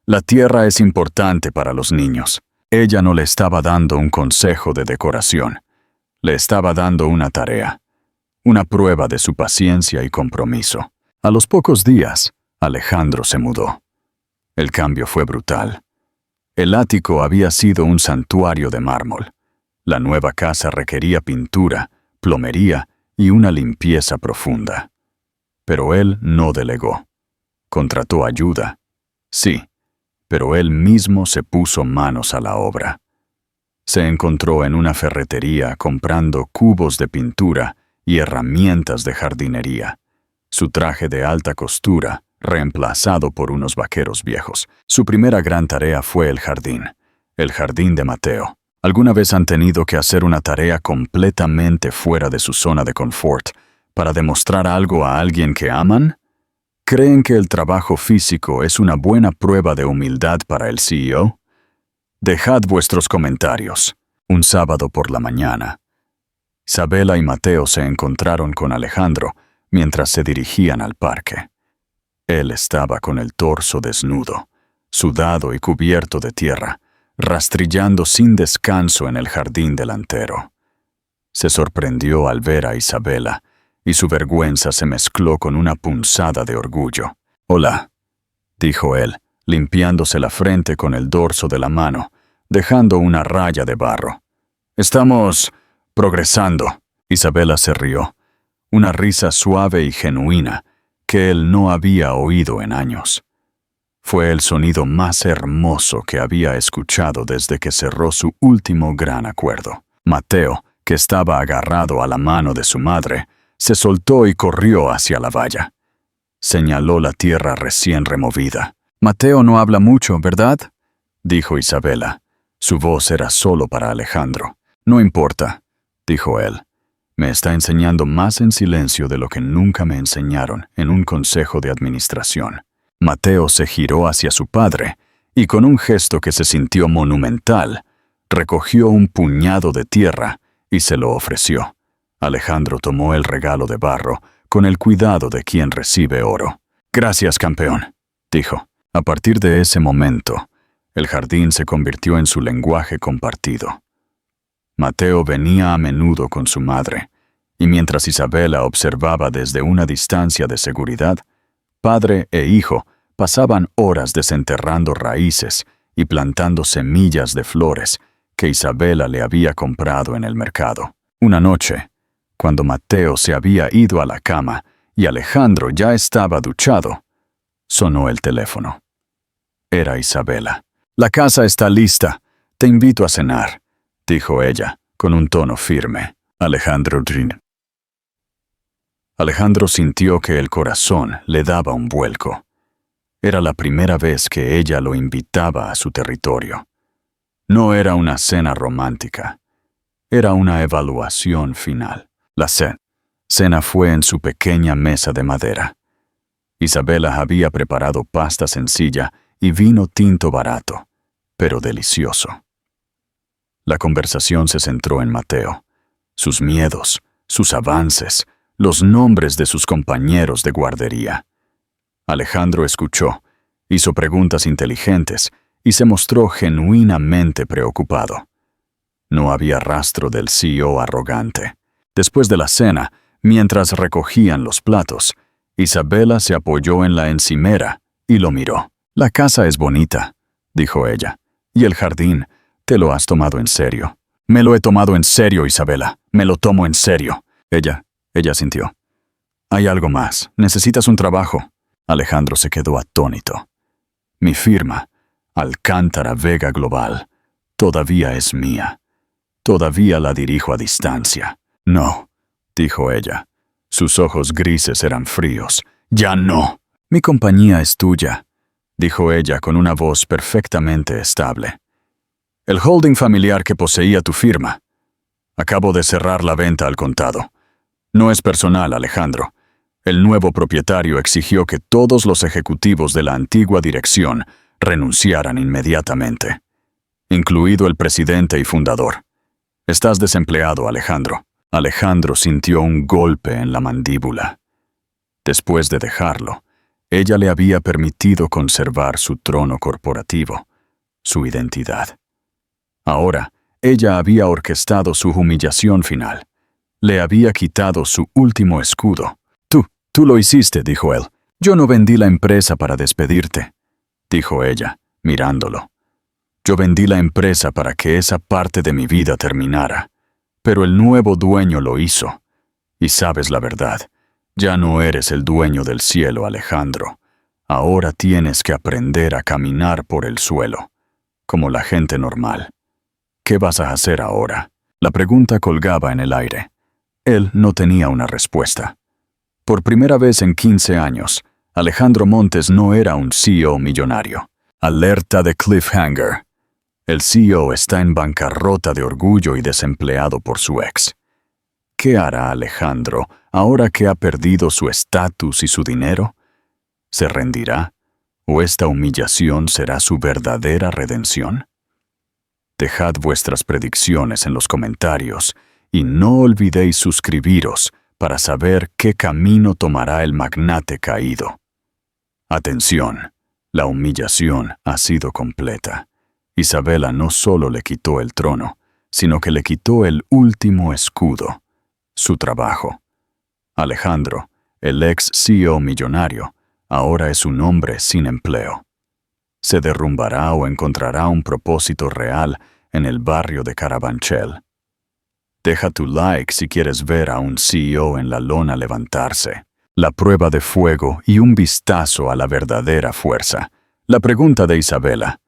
Speaker 1: «La tierra es importante para los niños». Ella no le estaba dando un consejo de decoración. Le estaba dando una tarea, una prueba de su paciencia y compromiso. A los pocos días, Alejandro se mudó. El cambio fue brutal. El ático había sido un santuario de mármol. La nueva casa requería pintura, plomería y una limpieza profunda. Pero él no delegó. Contrató ayuda. Sí, pero él mismo se puso manos a la obra. Se encontró en una ferretería comprando cubos de pintura y herramientas de jardinería. Su traje de alta costura, reemplazado por unos vaqueros viejos. Su primera gran tarea fue el jardín de Mateo. ¿Alguna vez han tenido que hacer una tarea completamente fuera de su zona de confort para demostrar algo a alguien que aman? ¿Creen que el trabajo físico es una buena prueba de humildad para el CEO? Dejad vuestros comentarios. Un sábado por la mañana, Isabela y Mateo se encontraron con Alejandro mientras se dirigían al parque. Él estaba con el torso desnudo, sudado y cubierto de tierra, rastrillando sin descanso en el jardín delantero. Se sorprendió al ver a Isabela, y su vergüenza se mezcló con una punzada de orgullo. «Hola», dijo él, limpiándose la frente con el dorso de la mano, dejando una raya de barro. «Estamos progresando». Isabela se rió, una risa suave y genuina que él no había oído en años. Fue el sonido más hermoso que había escuchado desde que cerró su último gran acuerdo. Mateo, que estaba agarrado a la mano de su madre, se soltó y corrió hacia la valla. Señaló la tierra recién removida. «Mateo no habla mucho, ¿verdad?», dijo Isabela. Su voz era solo para Alejandro. «No importa», dijo él. «Me está enseñando más en silencio de lo que nunca me enseñaron en un consejo de administración». Mateo se giró hacia su padre y con un gesto que se sintió monumental, recogió un puñado de tierra y se lo ofreció. Alejandro tomó el regalo de barro con el cuidado de quien recibe oro. «Gracias, campeón», dijo. A partir de ese momento, el jardín se convirtió en su lenguaje compartido. Mateo venía a menudo con su madre, y mientras Isabela observaba desde una distancia de seguridad, padre e hijo pasaban horas desenterrando raíces y plantando semillas de flores que Isabela le había comprado en el mercado. Una noche, cuando Mateo se había ido a la cama y Alejandro ya estaba duchado, sonó el teléfono. Era Isabela. «La casa está lista. Te invito a cenar», dijo ella, con un tono firme. Alejandro sintió que el corazón le daba un vuelco. Era la primera vez que ella lo invitaba a su territorio. No era una cena romántica. Era una evaluación final. La cena fue en su pequeña mesa de madera. Isabela había preparado pasta sencilla y vino tinto barato, pero delicioso. La conversación se centró en Mateo, sus miedos, sus avances, los nombres de sus compañeros de guardería. Alejandro escuchó, hizo preguntas inteligentes y se mostró genuinamente preocupado. No había rastro del CEO arrogante. Después de la cena, mientras recogían los platos, Isabela se apoyó en la encimera y lo miró. «La casa es bonita», dijo ella. «Y el jardín, te lo has tomado en serio». «Me lo he tomado en serio, Isabela. Me lo tomo en serio». Ella sintió. «Hay algo más. Necesitas un trabajo». Alejandro se quedó atónito. Mi firma, Alcántara Vega Global, todavía es mía. Todavía la dirijo a distancia. No, dijo ella. Sus ojos grises eran fríos. Ya no. Mi compañía es tuya, dijo ella con una voz perfectamente estable. El holding familiar que poseía tu firma. Acabo de cerrar la venta al contado. No es personal, Alejandro. El nuevo propietario exigió que todos los ejecutivos de la antigua dirección renunciaran inmediatamente, incluido el presidente y fundador. Estás desempleado, Alejandro. Alejandro sintió un golpe en la mandíbula. Después de dejarlo, ella le había permitido conservar su trono corporativo, su identidad. Ahora, ella había orquestado su humillación final. Le había quitado su último escudo. Tú lo hiciste, dijo él. Yo no vendí la empresa para despedirte, dijo ella, mirándolo. Yo vendí la empresa para que esa parte de mi vida terminara. Pero el nuevo dueño lo hizo. Y sabes la verdad, ya no eres el dueño del cielo, Alejandro. Ahora tienes que aprender a caminar por el suelo, como la gente normal. ¿Qué vas a hacer ahora? La pregunta colgaba en el aire. Él no tenía una respuesta. Por primera vez en 15 años, Alejandro Montes no era un CEO millonario. Alerta de cliffhanger. El CEO está en bancarrota de orgullo y desempleado por su ex. ¿Qué hará Alejandro ahora que ha perdido su estatus y su dinero? ¿Se rendirá? ¿O esta humillación será su verdadera redención? Dejad vuestras predicciones en los comentarios y no olvidéis suscribiros para saber qué camino tomará el magnate caído. Atención, la humillación ha sido completa. Isabela no solo le quitó el trono, sino que le quitó el último escudo, su trabajo. Alejandro, el ex CEO millonario, ahora es un hombre sin empleo. Se derrumbará o encontrará un propósito real en el barrio de Carabanchel. Deja tu like si quieres ver a un CEO en la lona levantarse. La prueba de fuego y un vistazo a la verdadera fuerza. La pregunta de Isabela.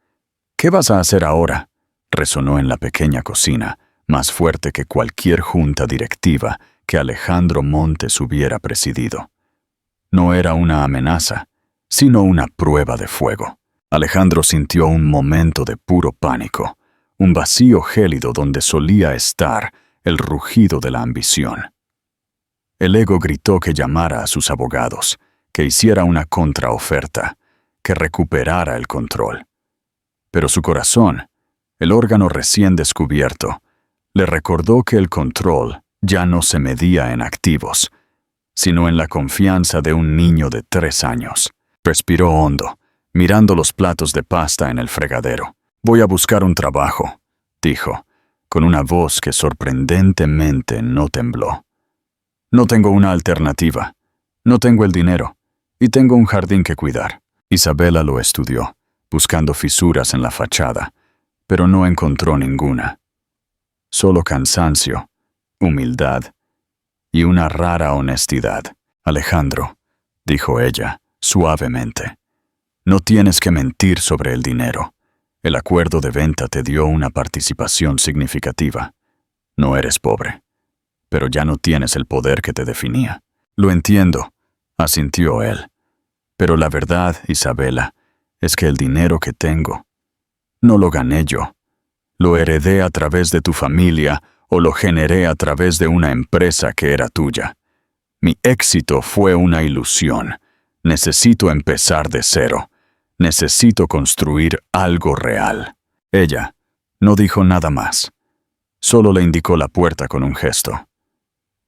Speaker 1: ¿Qué vas a hacer ahora? Resonó en la pequeña cocina, más fuerte que cualquier junta directiva que Alejandro Montes hubiera presidido. No era una amenaza, sino una prueba de fuego. Alejandro sintió un momento de puro pánico, un vacío gélido donde solía estar el rugido de la ambición. El ego gritó que llamara a sus abogados, que hiciera una contraoferta, que recuperara el control. Pero su corazón, el órgano recién descubierto, le recordó que el control ya no se medía en activos, sino en la confianza de un niño de 3 años. Respiró hondo, mirando los platos de pasta en el fregadero. «Voy a buscar un trabajo», dijo, con una voz que sorprendentemente no tembló. «No tengo una alternativa. No tengo el dinero. Y tengo un jardín que cuidar». Isabela lo estudió, buscando fisuras en la fachada, pero no encontró ninguna. Solo cansancio, humildad y una rara honestidad. «Alejandro», dijo ella, suavemente, «no tienes que mentir sobre el dinero. El acuerdo de venta te dio una participación significativa. No eres pobre, pero ya no tienes el poder que te definía». «Lo entiendo», asintió él. «Pero la verdad, Isabela, es que el dinero que tengo no lo gané yo. Lo heredé a través de tu familia o lo generé a través de una empresa que era tuya. Mi éxito fue una ilusión. Necesito empezar de cero. Necesito construir algo real». Ella no dijo nada más. Solo le indicó la puerta con un gesto.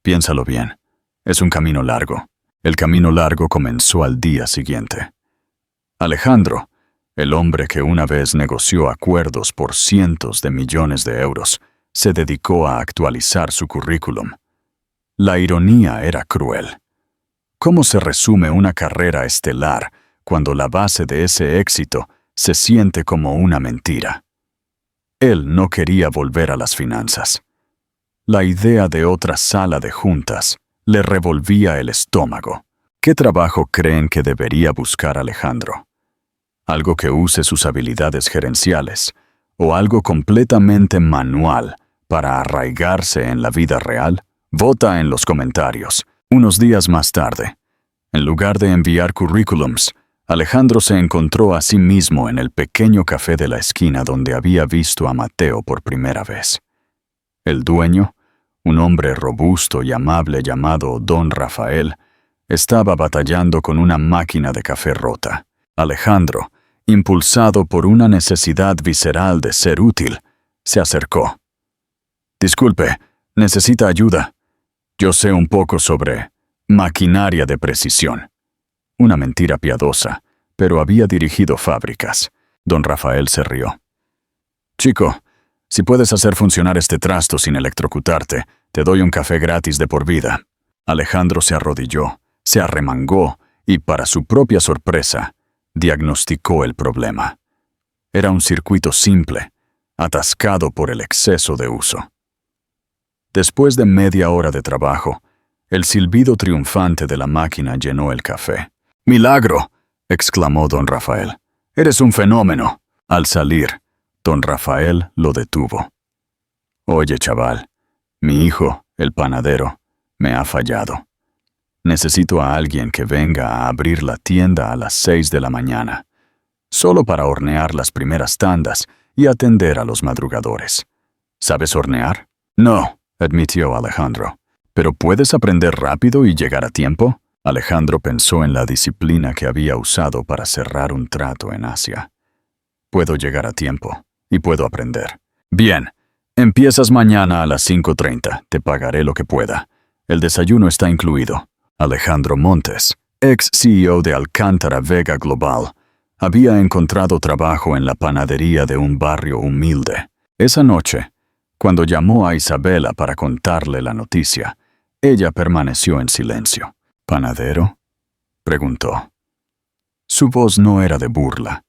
Speaker 1: «Piénsalo bien. Es un camino largo». El camino largo comenzó al día siguiente. Alejandro, el hombre que una vez negoció acuerdos por cientos de millones de euros, se dedicó a actualizar su currículum. La ironía era cruel. ¿Cómo se resume una carrera estelar cuando la base de ese éxito se siente como una mentira? Él no quería volver a las finanzas. La idea de otra sala de juntas le revolvía el estómago. ¿Qué trabajo creen que debería buscar Alejandro? ¿Algo que use sus habilidades gerenciales o algo completamente manual para arraigarse en la vida real? Vota en los comentarios. Unos días más tarde, en lugar de enviar currículums, Alejandro se encontró a sí mismo en el pequeño café de la esquina donde había visto a Mateo por primera vez. El dueño, un hombre robusto y amable llamado Don Rafael, estaba batallando con una máquina de café rota. Alejandro, impulsado por una necesidad visceral de ser útil, se acercó. «Disculpe, ¿necesita ayuda? Yo sé un poco sobre maquinaria de precisión». Una mentira piadosa, pero había dirigido fábricas. Don Rafael se rió. «Chico, si puedes hacer funcionar este trasto sin electrocutarte, te doy un café gratis de por vida». Alejandro se arrodilló, se arremangó y, para su propia sorpresa, diagnosticó el problema. Era un circuito simple, atascado por el exceso de uso. Después de media hora de trabajo, el silbido triunfante de la máquina llenó el café. «¡Milagro!», exclamó don Rafael. «Eres un fenómeno». Al salir, don Rafael lo detuvo. «Oye, chaval, mi hijo, el panadero, me ha fallado. Necesito a alguien que venga a abrir la tienda a las 6 de la mañana, solo para hornear las primeras tandas y atender a los madrugadores. ¿Sabes hornear?» «No», admitió Alejandro. «¿Pero puedes aprender rápido y llegar a tiempo?» Alejandro pensó en la disciplina que había usado para cerrar un trato en Asia. «Puedo llegar a tiempo y puedo aprender». «Bien, empiezas mañana a las 5:30. Te pagaré lo que pueda. El desayuno está incluido». Alejandro Montes, ex CEO de Alcántara Vega Global, había encontrado trabajo en la panadería de un barrio humilde. Esa noche, cuando llamó a Isabela para contarle la noticia, ella permaneció en silencio. «¿Panadero?», preguntó. Su voz no era de burla,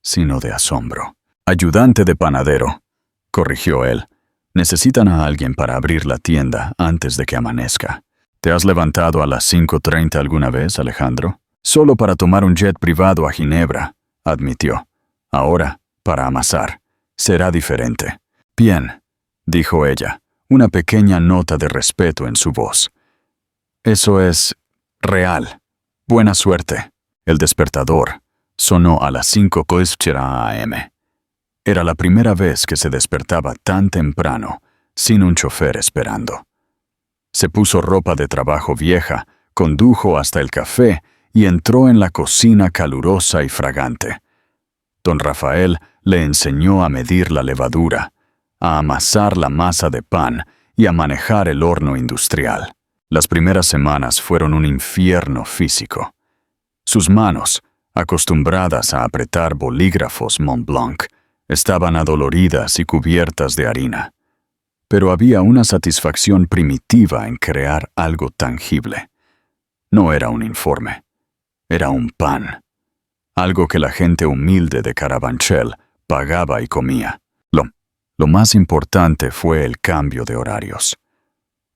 Speaker 1: sino de asombro. «Ayudante de panadero», corrigió él. «Necesitan a alguien para abrir la tienda antes de que amanezca». «¿Te has levantado a las 5:30 alguna vez, Alejandro?» «Solo para tomar un jet privado a Ginebra», admitió. «Ahora, para amasar. Será diferente». «Bien», dijo ella, una pequeña nota de respeto en su voz. «Eso es real. Buena suerte». El despertador sonó a las 5:00 a.m. Era la primera vez que se despertaba tan temprano, sin un chofer esperando. Se puso ropa de trabajo vieja, condujo hasta el café y entró en la cocina calurosa y fragante. Don Rafael le enseñó a medir la levadura, a amasar la masa de pan y a manejar el horno industrial. Las primeras semanas fueron un infierno físico. Sus manos, acostumbradas a apretar bolígrafos Montblanc, estaban adoloridas y cubiertas de harina. Pero había una satisfacción primitiva en crear algo tangible. No era un informe, era un pan. Algo que la gente humilde de Carabanchel pagaba y comía. Lo más importante fue el cambio de horarios.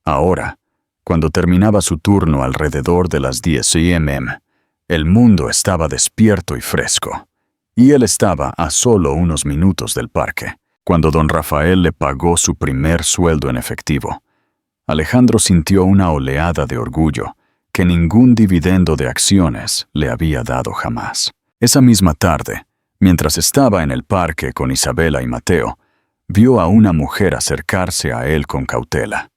Speaker 1: Ahora, cuando terminaba su turno alrededor de las 10 a.m., el mundo estaba despierto y fresco, y él estaba a solo unos minutos del parque. Cuando don Rafael le pagó su primer sueldo en efectivo, Alejandro sintió una oleada de orgullo que ningún dividendo de acciones le había dado jamás. Esa misma tarde, mientras estaba en el parque con Isabela y Mateo, vio a una mujer acercarse a él con cautela.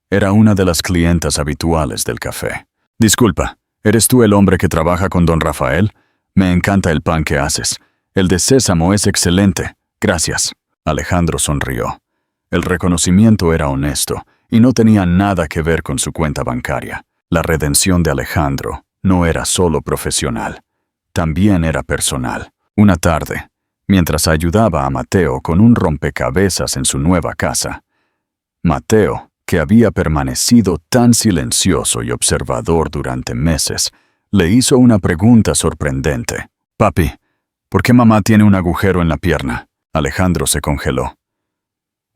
Speaker 1: Era una de las clientas habituales del café. «Disculpa, ¿eres tú el hombre que trabaja con don Rafael? Me encanta el pan que haces. El de sésamo es excelente. Gracias». Alejandro sonrió. El reconocimiento era honesto y no tenía nada que ver con su cuenta bancaria. La redención de Alejandro no era solo profesional, también era personal. Una tarde, mientras ayudaba a Mateo con un rompecabezas en su nueva casa, Mateo, que había permanecido tan silencioso y observador durante meses, le hizo una pregunta sorprendente. «Papi, ¿por qué mamá tiene un agujero en la pierna?» Alejandro se congeló.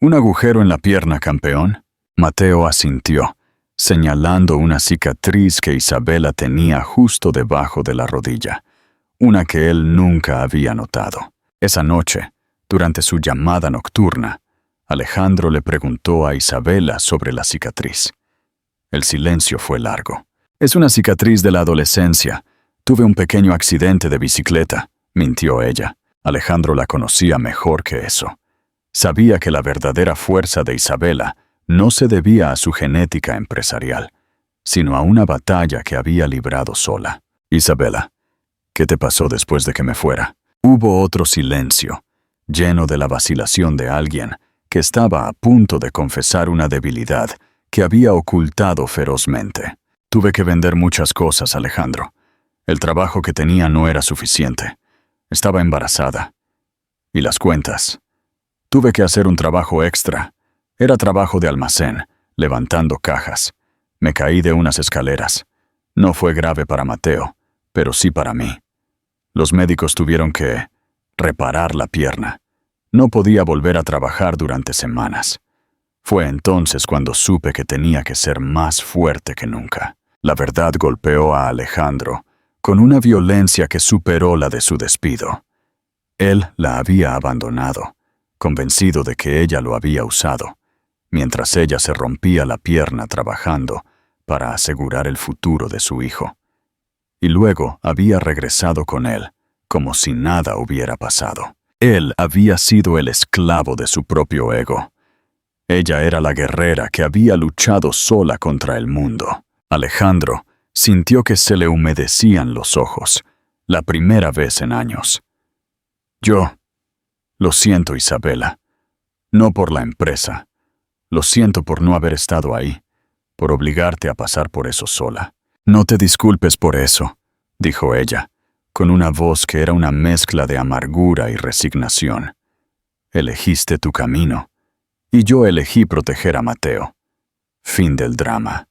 Speaker 1: «¿Un agujero en la pierna, campeón?». Mateo asintió. señalando una cicatriz que Isabela tenía justo debajo de la rodilla, una que él nunca había notado. Esa noche, durante su llamada nocturna, Alejandro le preguntó a Isabela sobre la cicatriz. El silencio fue largo. «Es una cicatriz de la adolescencia. Tuve un pequeño accidente de bicicleta», mintió ella. Alejandro la conocía mejor que eso. Sabía que la verdadera fuerza de Isabela no se debía a su genética empresarial, sino a una batalla que había librado sola. «Isabela, ¿qué te pasó después de que me fuera?» Hubo otro silencio, lleno de la vacilación de alguien que estaba a punto de confesar una debilidad que había ocultado ferozmente. «Tuve que vender muchas cosas, Alejandro. El trabajo que tenía no era suficiente. Estaba embarazada. Y las cuentas. Tuve que hacer un trabajo extra. Era trabajo de almacén, levantando cajas. Me caí de unas escaleras. No fue grave para Mateo, pero sí para mí. Los médicos tuvieron que reparar la pierna. No podía volver a trabajar durante semanas. Fue entonces cuando supe que tenía que ser más fuerte que nunca». La verdad golpeó a Alejandro con una violencia que superó la de su despido. Él la había abandonado, convencido de que ella lo había usado, mientras ella se rompía la pierna trabajando para asegurar el futuro de su hijo. Y luego había regresado con él, como si nada hubiera pasado. Él había sido el esclavo de su propio ego. Ella era la guerrera que había luchado sola contra el mundo. Alejandro sintió que se le humedecían los ojos, la primera vez en años. Lo siento, Isabela. No por la empresa. Lo siento por no haber estado ahí, por obligarte a pasar por eso sola». «No te disculpes por eso», dijo ella, con una voz que era una mezcla de amargura y resignación. «Elegiste tu camino, y yo elegí proteger a Mateo. Fin del drama.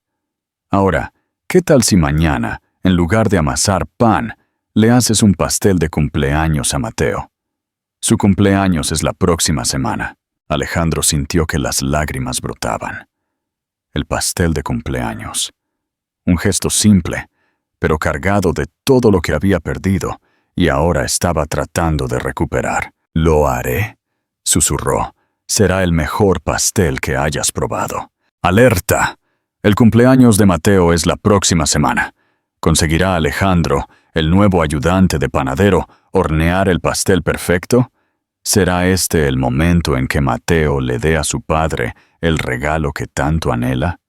Speaker 1: Ahora, ¿qué tal si mañana, en lugar de amasar pan, le haces un pastel de cumpleaños a Mateo? Su cumpleaños es la próxima semana». Alejandro sintió que las lágrimas brotaban. El pastel de cumpleaños. Un gesto simple, pero cargado de todo lo que había perdido y ahora estaba tratando de recuperar. «Lo haré», susurró. «Será el mejor pastel que hayas probado». «Alerta. El cumpleaños de Mateo es la próxima semana. ¿Conseguirá Alejandro, el nuevo ayudante de panadero, hornear el pastel perfecto? ¿Será este el momento en que Mateo le dé a su padre el regalo que tanto anhela?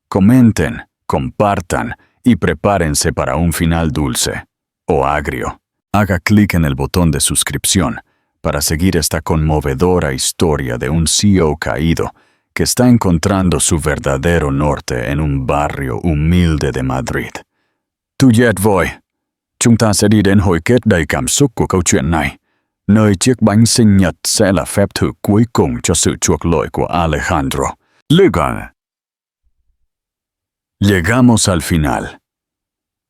Speaker 1: Comenten, compartan y prepárense para un final dulce o agrio. Haga clic en el botón de suscripción para seguir esta conmovedora historia de un CEO caído que está encontrando su verdadero norte en un barrio humilde de Madrid. Tuyet voi. Chúng ta sẽ đi đến hồi kết đầy cảm xúc của câu chuyện này, nơi chiếc bánh sinh nhật sẽ là phép thử cuối cùng cho sự chuộc lỗi của Alejandro. Llegamos al final.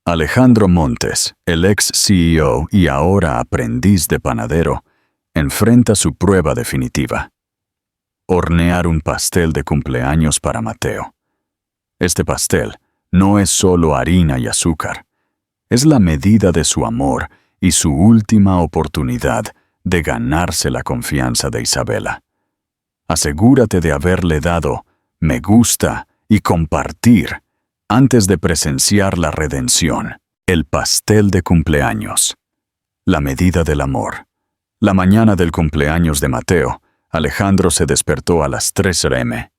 Speaker 1: Alejandro Montes, el ex CEO y ahora aprendiz de panadero, enfrenta su prueba definitiva. Hornear un pastel de cumpleaños para Mateo. Este pastel no es solo harina y azúcar. Es la medida de su amor y su última oportunidad de ganarse la confianza de Isabela. Asegúrate de haberle dado me gusta y compartir antes de presenciar la redención. El pastel de cumpleaños. La medida del amor. La mañana del cumpleaños de Mateo, Alejandro se despertó a las 3 a.m.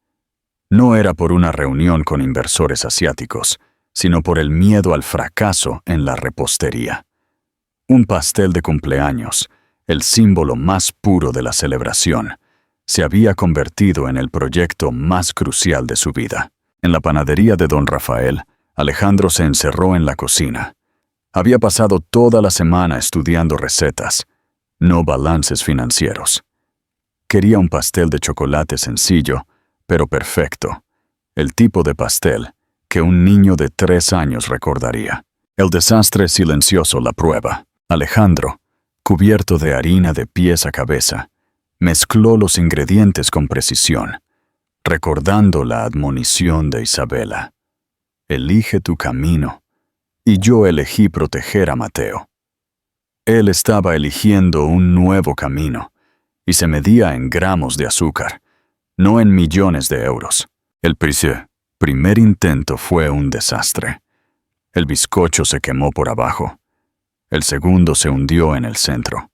Speaker 1: No era por una reunión con inversores asiáticos, sino por el miedo al fracaso en la repostería. Un pastel de cumpleaños, el símbolo más puro de la celebración, se había convertido en el proyecto más crucial de su vida. En la panadería de Don Rafael, Alejandro se encerró en la cocina. Había pasado toda la semana estudiando recetas, no balances financieros. Quería un pastel de chocolate sencillo, pero perfecto. El tipo de pastel que un niño de 3 años recordaría. El desastre silencioso la prueba. Alejandro, cubierto de harina de pies a cabeza, mezcló los ingredientes con precisión, recordando la admonición de Isabela. elige tu camino. Y yo elegí proteger a Mateo. Él estaba eligiendo un nuevo camino, y se medía en gramos de azúcar, no en millones de euros. El primer intento fue un desastre. El bizcocho se quemó por abajo. El segundo se hundió en el centro.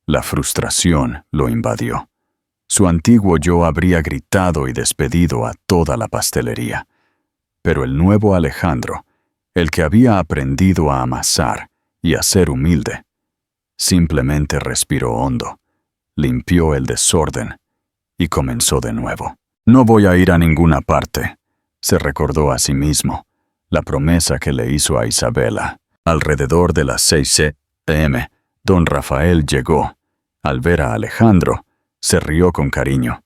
Speaker 1: La frustración lo invadió. Su antiguo yo habría gritado y despedido a toda la pastelería. Pero el nuevo Alejandro, el que había aprendido a amasar y a ser humilde, simplemente respiró hondo, limpió el desorden y comenzó de nuevo. No voy a ir a ninguna parte, se recordó a sí mismo, la promesa que le hizo a Isabela. Alrededor de las 6 p.m., don Rafael llegó. Al ver a Alejandro, se rió con cariño.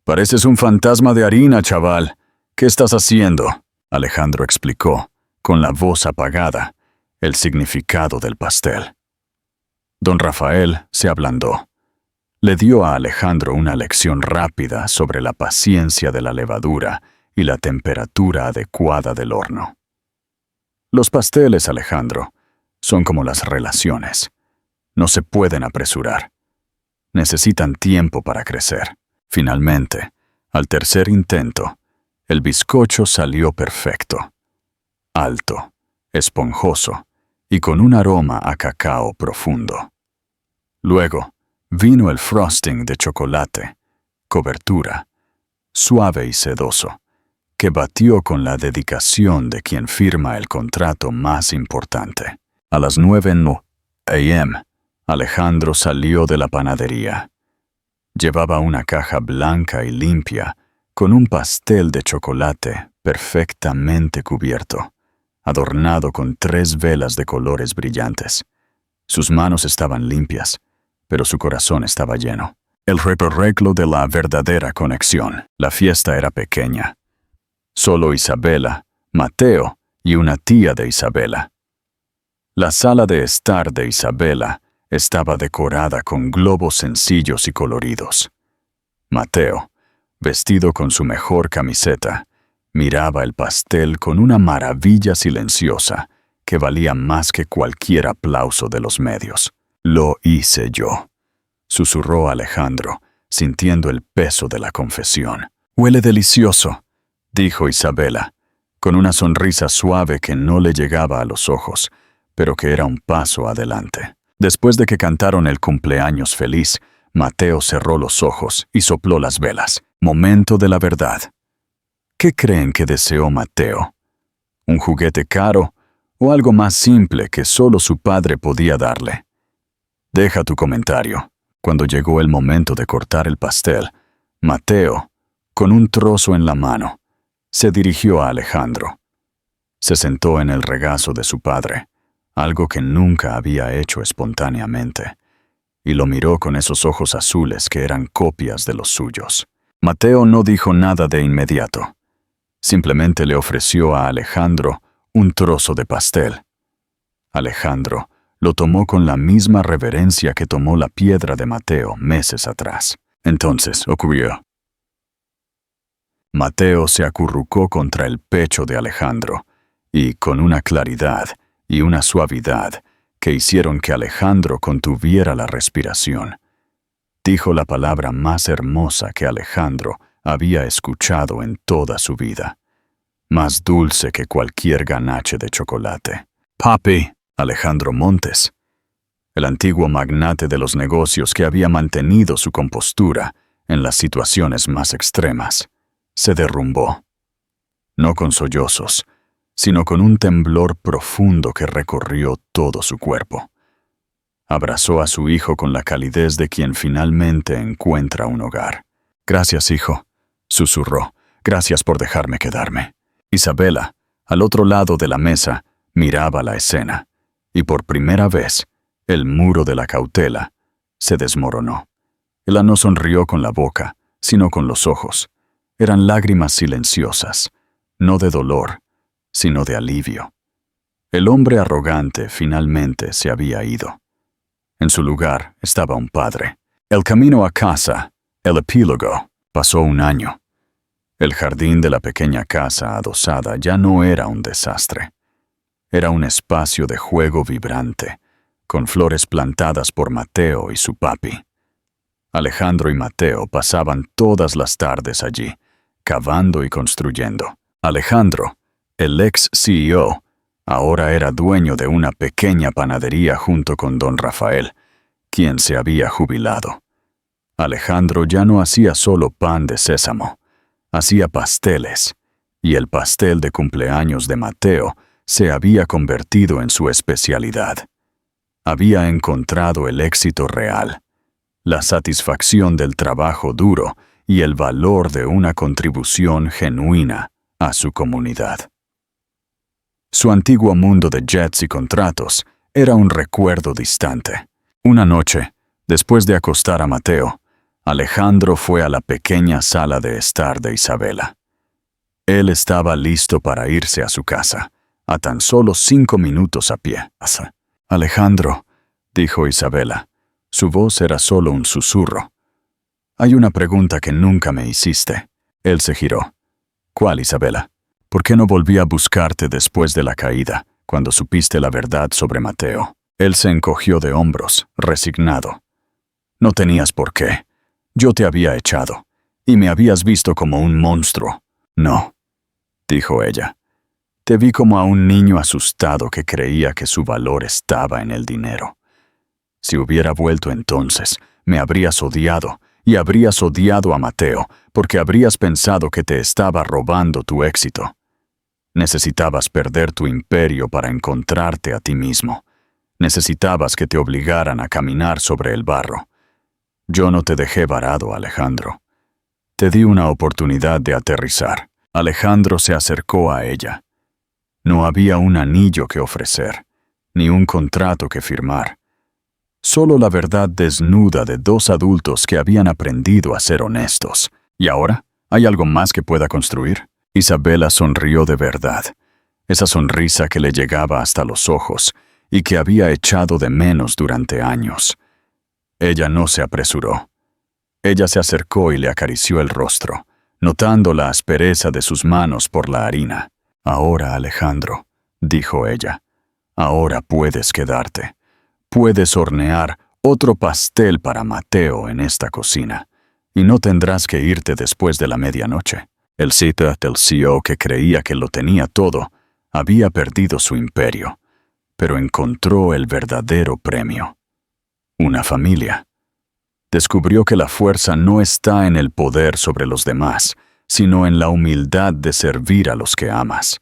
Speaker 1: «Pareces un fantasma de harina, chaval. ¿Qué estás haciendo?», Alejandro explicó, con la voz apagada, el significado del pastel. Don Rafael se ablandó. Le dio a Alejandro una lección rápida sobre la paciencia de la levadura y la temperatura adecuada del horno. Los pasteles, Alejandro, son como las relaciones. No se pueden apresurar. Necesitan tiempo para crecer. Finalmente, al tercer intento, el bizcocho salió perfecto. Alto, esponjoso y con un aroma a cacao profundo. Luego, vino el frosting de chocolate, cobertura, suave y sedoso, que batió con la dedicación de quien firma el contrato más importante. A las 9 a.m., Alejandro salió de la panadería. Llevaba una caja blanca y limpia, con un pastel de chocolate perfectamente cubierto, adornado con 3 velas de colores brillantes. Sus manos estaban limpias, pero su corazón estaba lleno. El reperreglo de la verdadera conexión. La fiesta era pequeña. Solo Isabela, Mateo y una tía de Isabela. La sala de estar de Isabela estaba decorada con globos sencillos y coloridos. Mateo, vestido con su mejor camiseta, miraba el pastel con una maravilla silenciosa que valía más que cualquier aplauso de los medios. «Lo hice yo», susurró Alejandro, sintiendo el peso de la confesión. «Huele delicioso», dijo Isabela, con una sonrisa suave que no le llegaba a los ojos, pero que era un paso adelante. Después de que cantaron el cumpleaños feliz, Mateo cerró los ojos y sopló las velas. Momento de la verdad. ¿Qué creen que deseó Mateo? ¿Un juguete caro o algo más simple que solo su padre podía darle? Deja tu comentario. Cuando llegó el momento de cortar el pastel, Mateo, con un trozo en la mano, se dirigió a Alejandro. Se sentó en el regazo de su padre, algo que nunca había hecho espontáneamente, y lo miró con esos ojos azules que eran copias de los suyos. Mateo no dijo nada de inmediato. Simplemente le ofreció a Alejandro un trozo de pastel. Alejandro lo tomó con la misma reverencia que tomó la piedra de Mateo meses atrás. Entonces ocurrió. Mateo se acurrucó contra el pecho de Alejandro, y con una claridad y una suavidad que hicieron que Alejandro contuviera la respiración, dijo la palabra más hermosa que Alejandro había escuchado en toda su vida, más dulce que cualquier ganache de chocolate. «Papi», Alejandro Montes, el antiguo magnate de los negocios que había mantenido su compostura en las situaciones más extremas, se derrumbó. No con sollozos, sino con un temblor profundo que recorrió todo su cuerpo. Abrazó a su hijo con la calidez de quien finalmente encuentra un hogar. «Gracias, hijo», susurró. «Gracias por dejarme quedarme». Isabela, al otro lado de la mesa, miraba la escena, y por primera vez, el muro de la cautela se desmoronó. Ella no sonrió con la boca, sino con los ojos. Eran lágrimas silenciosas, no de dolor, sino de alivio. El hombre arrogante finalmente se había ido. En su lugar estaba un padre. El camino a casa, el epílogo, pasó un año. El jardín de la pequeña casa adosada ya no era un desastre. Era un espacio de juego vibrante, con flores plantadas por Mateo y su papi. Alejandro y Mateo pasaban todas las tardes allí, cavando y construyendo. Alejandro, el ex CEO, ahora era dueño de una pequeña panadería junto con don Rafael, quien se había jubilado. Alejandro ya no hacía solo pan de sésamo, hacía pasteles, y el pastel de cumpleaños de Mateo se había convertido en su especialidad. Había encontrado el éxito real, la satisfacción del trabajo duro y el valor de una contribución genuina a su comunidad. Su antiguo mundo de jets y contratos era un recuerdo distante. Una noche, después de acostar a Mateo, Alejandro fue a la pequeña sala de estar de Isabela. Él estaba listo para irse a su casa, a tan solo 5 minutos a pie. «Alejandro», dijo Isabela. Su voz era solo un susurro. «Hay una pregunta que nunca me hiciste». Él se giró. «¿Cuál, Isabela? ¿Por qué no volví a buscarte después de la caída, cuando supiste la verdad sobre Mateo?» Él se encogió de hombros, resignado. «No tenías por qué. Yo te había echado, y me habías visto como un monstruo». «No», dijo ella. «Te vi como a un niño asustado que creía que su valor estaba en el dinero. Si hubiera vuelto entonces, me habrías odiado, y habrías odiado a Mateo, porque habrías pensado que te estaba robando tu éxito. Necesitabas perder tu imperio para encontrarte a ti mismo. Necesitabas que te obligaran a caminar sobre el barro. Yo no te dejé varado, Alejandro. Te di una oportunidad de aterrizar». Alejandro se acercó a ella. No había un anillo que ofrecer, ni un contrato que firmar. Solo la verdad desnuda de 2 adultos que habían aprendido a ser honestos. ¿Y ahora? ¿Hay algo más que pueda construir? Isabela sonrió de verdad, esa sonrisa que le llegaba hasta los ojos y que había echado de menos durante años. Ella no se apresuró. Ella se acercó y le acarició el rostro, notando la aspereza de sus manos por la harina. «Ahora, Alejandro», dijo ella, «ahora puedes quedarte. Puedes hornear otro pastel para Mateo en esta cocina, y no tendrás que irte después de la medianoche». El cita del CEO que creía que lo tenía todo había perdido su imperio, pero encontró el verdadero premio: una familia. Descubrió que la fuerza no está en el poder sobre los demás, sino en la humildad de servir a los que amas,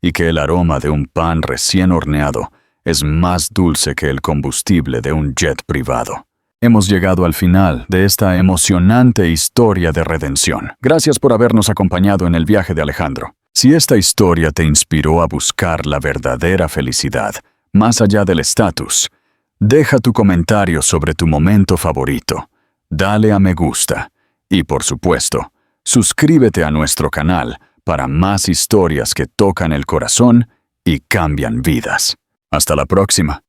Speaker 1: y que el aroma de un pan recién horneado es más dulce que el combustible de un jet privado. Hemos llegado al final de esta emocionante historia de redención. Gracias por habernos acompañado en el viaje de Alejandro. Si esta historia te inspiró a buscar la verdadera felicidad, más allá del estatus, deja tu comentario sobre tu momento favorito, dale a me gusta y, por supuesto, suscríbete a nuestro canal para más historias que tocan el corazón y cambian vidas. Hasta la próxima.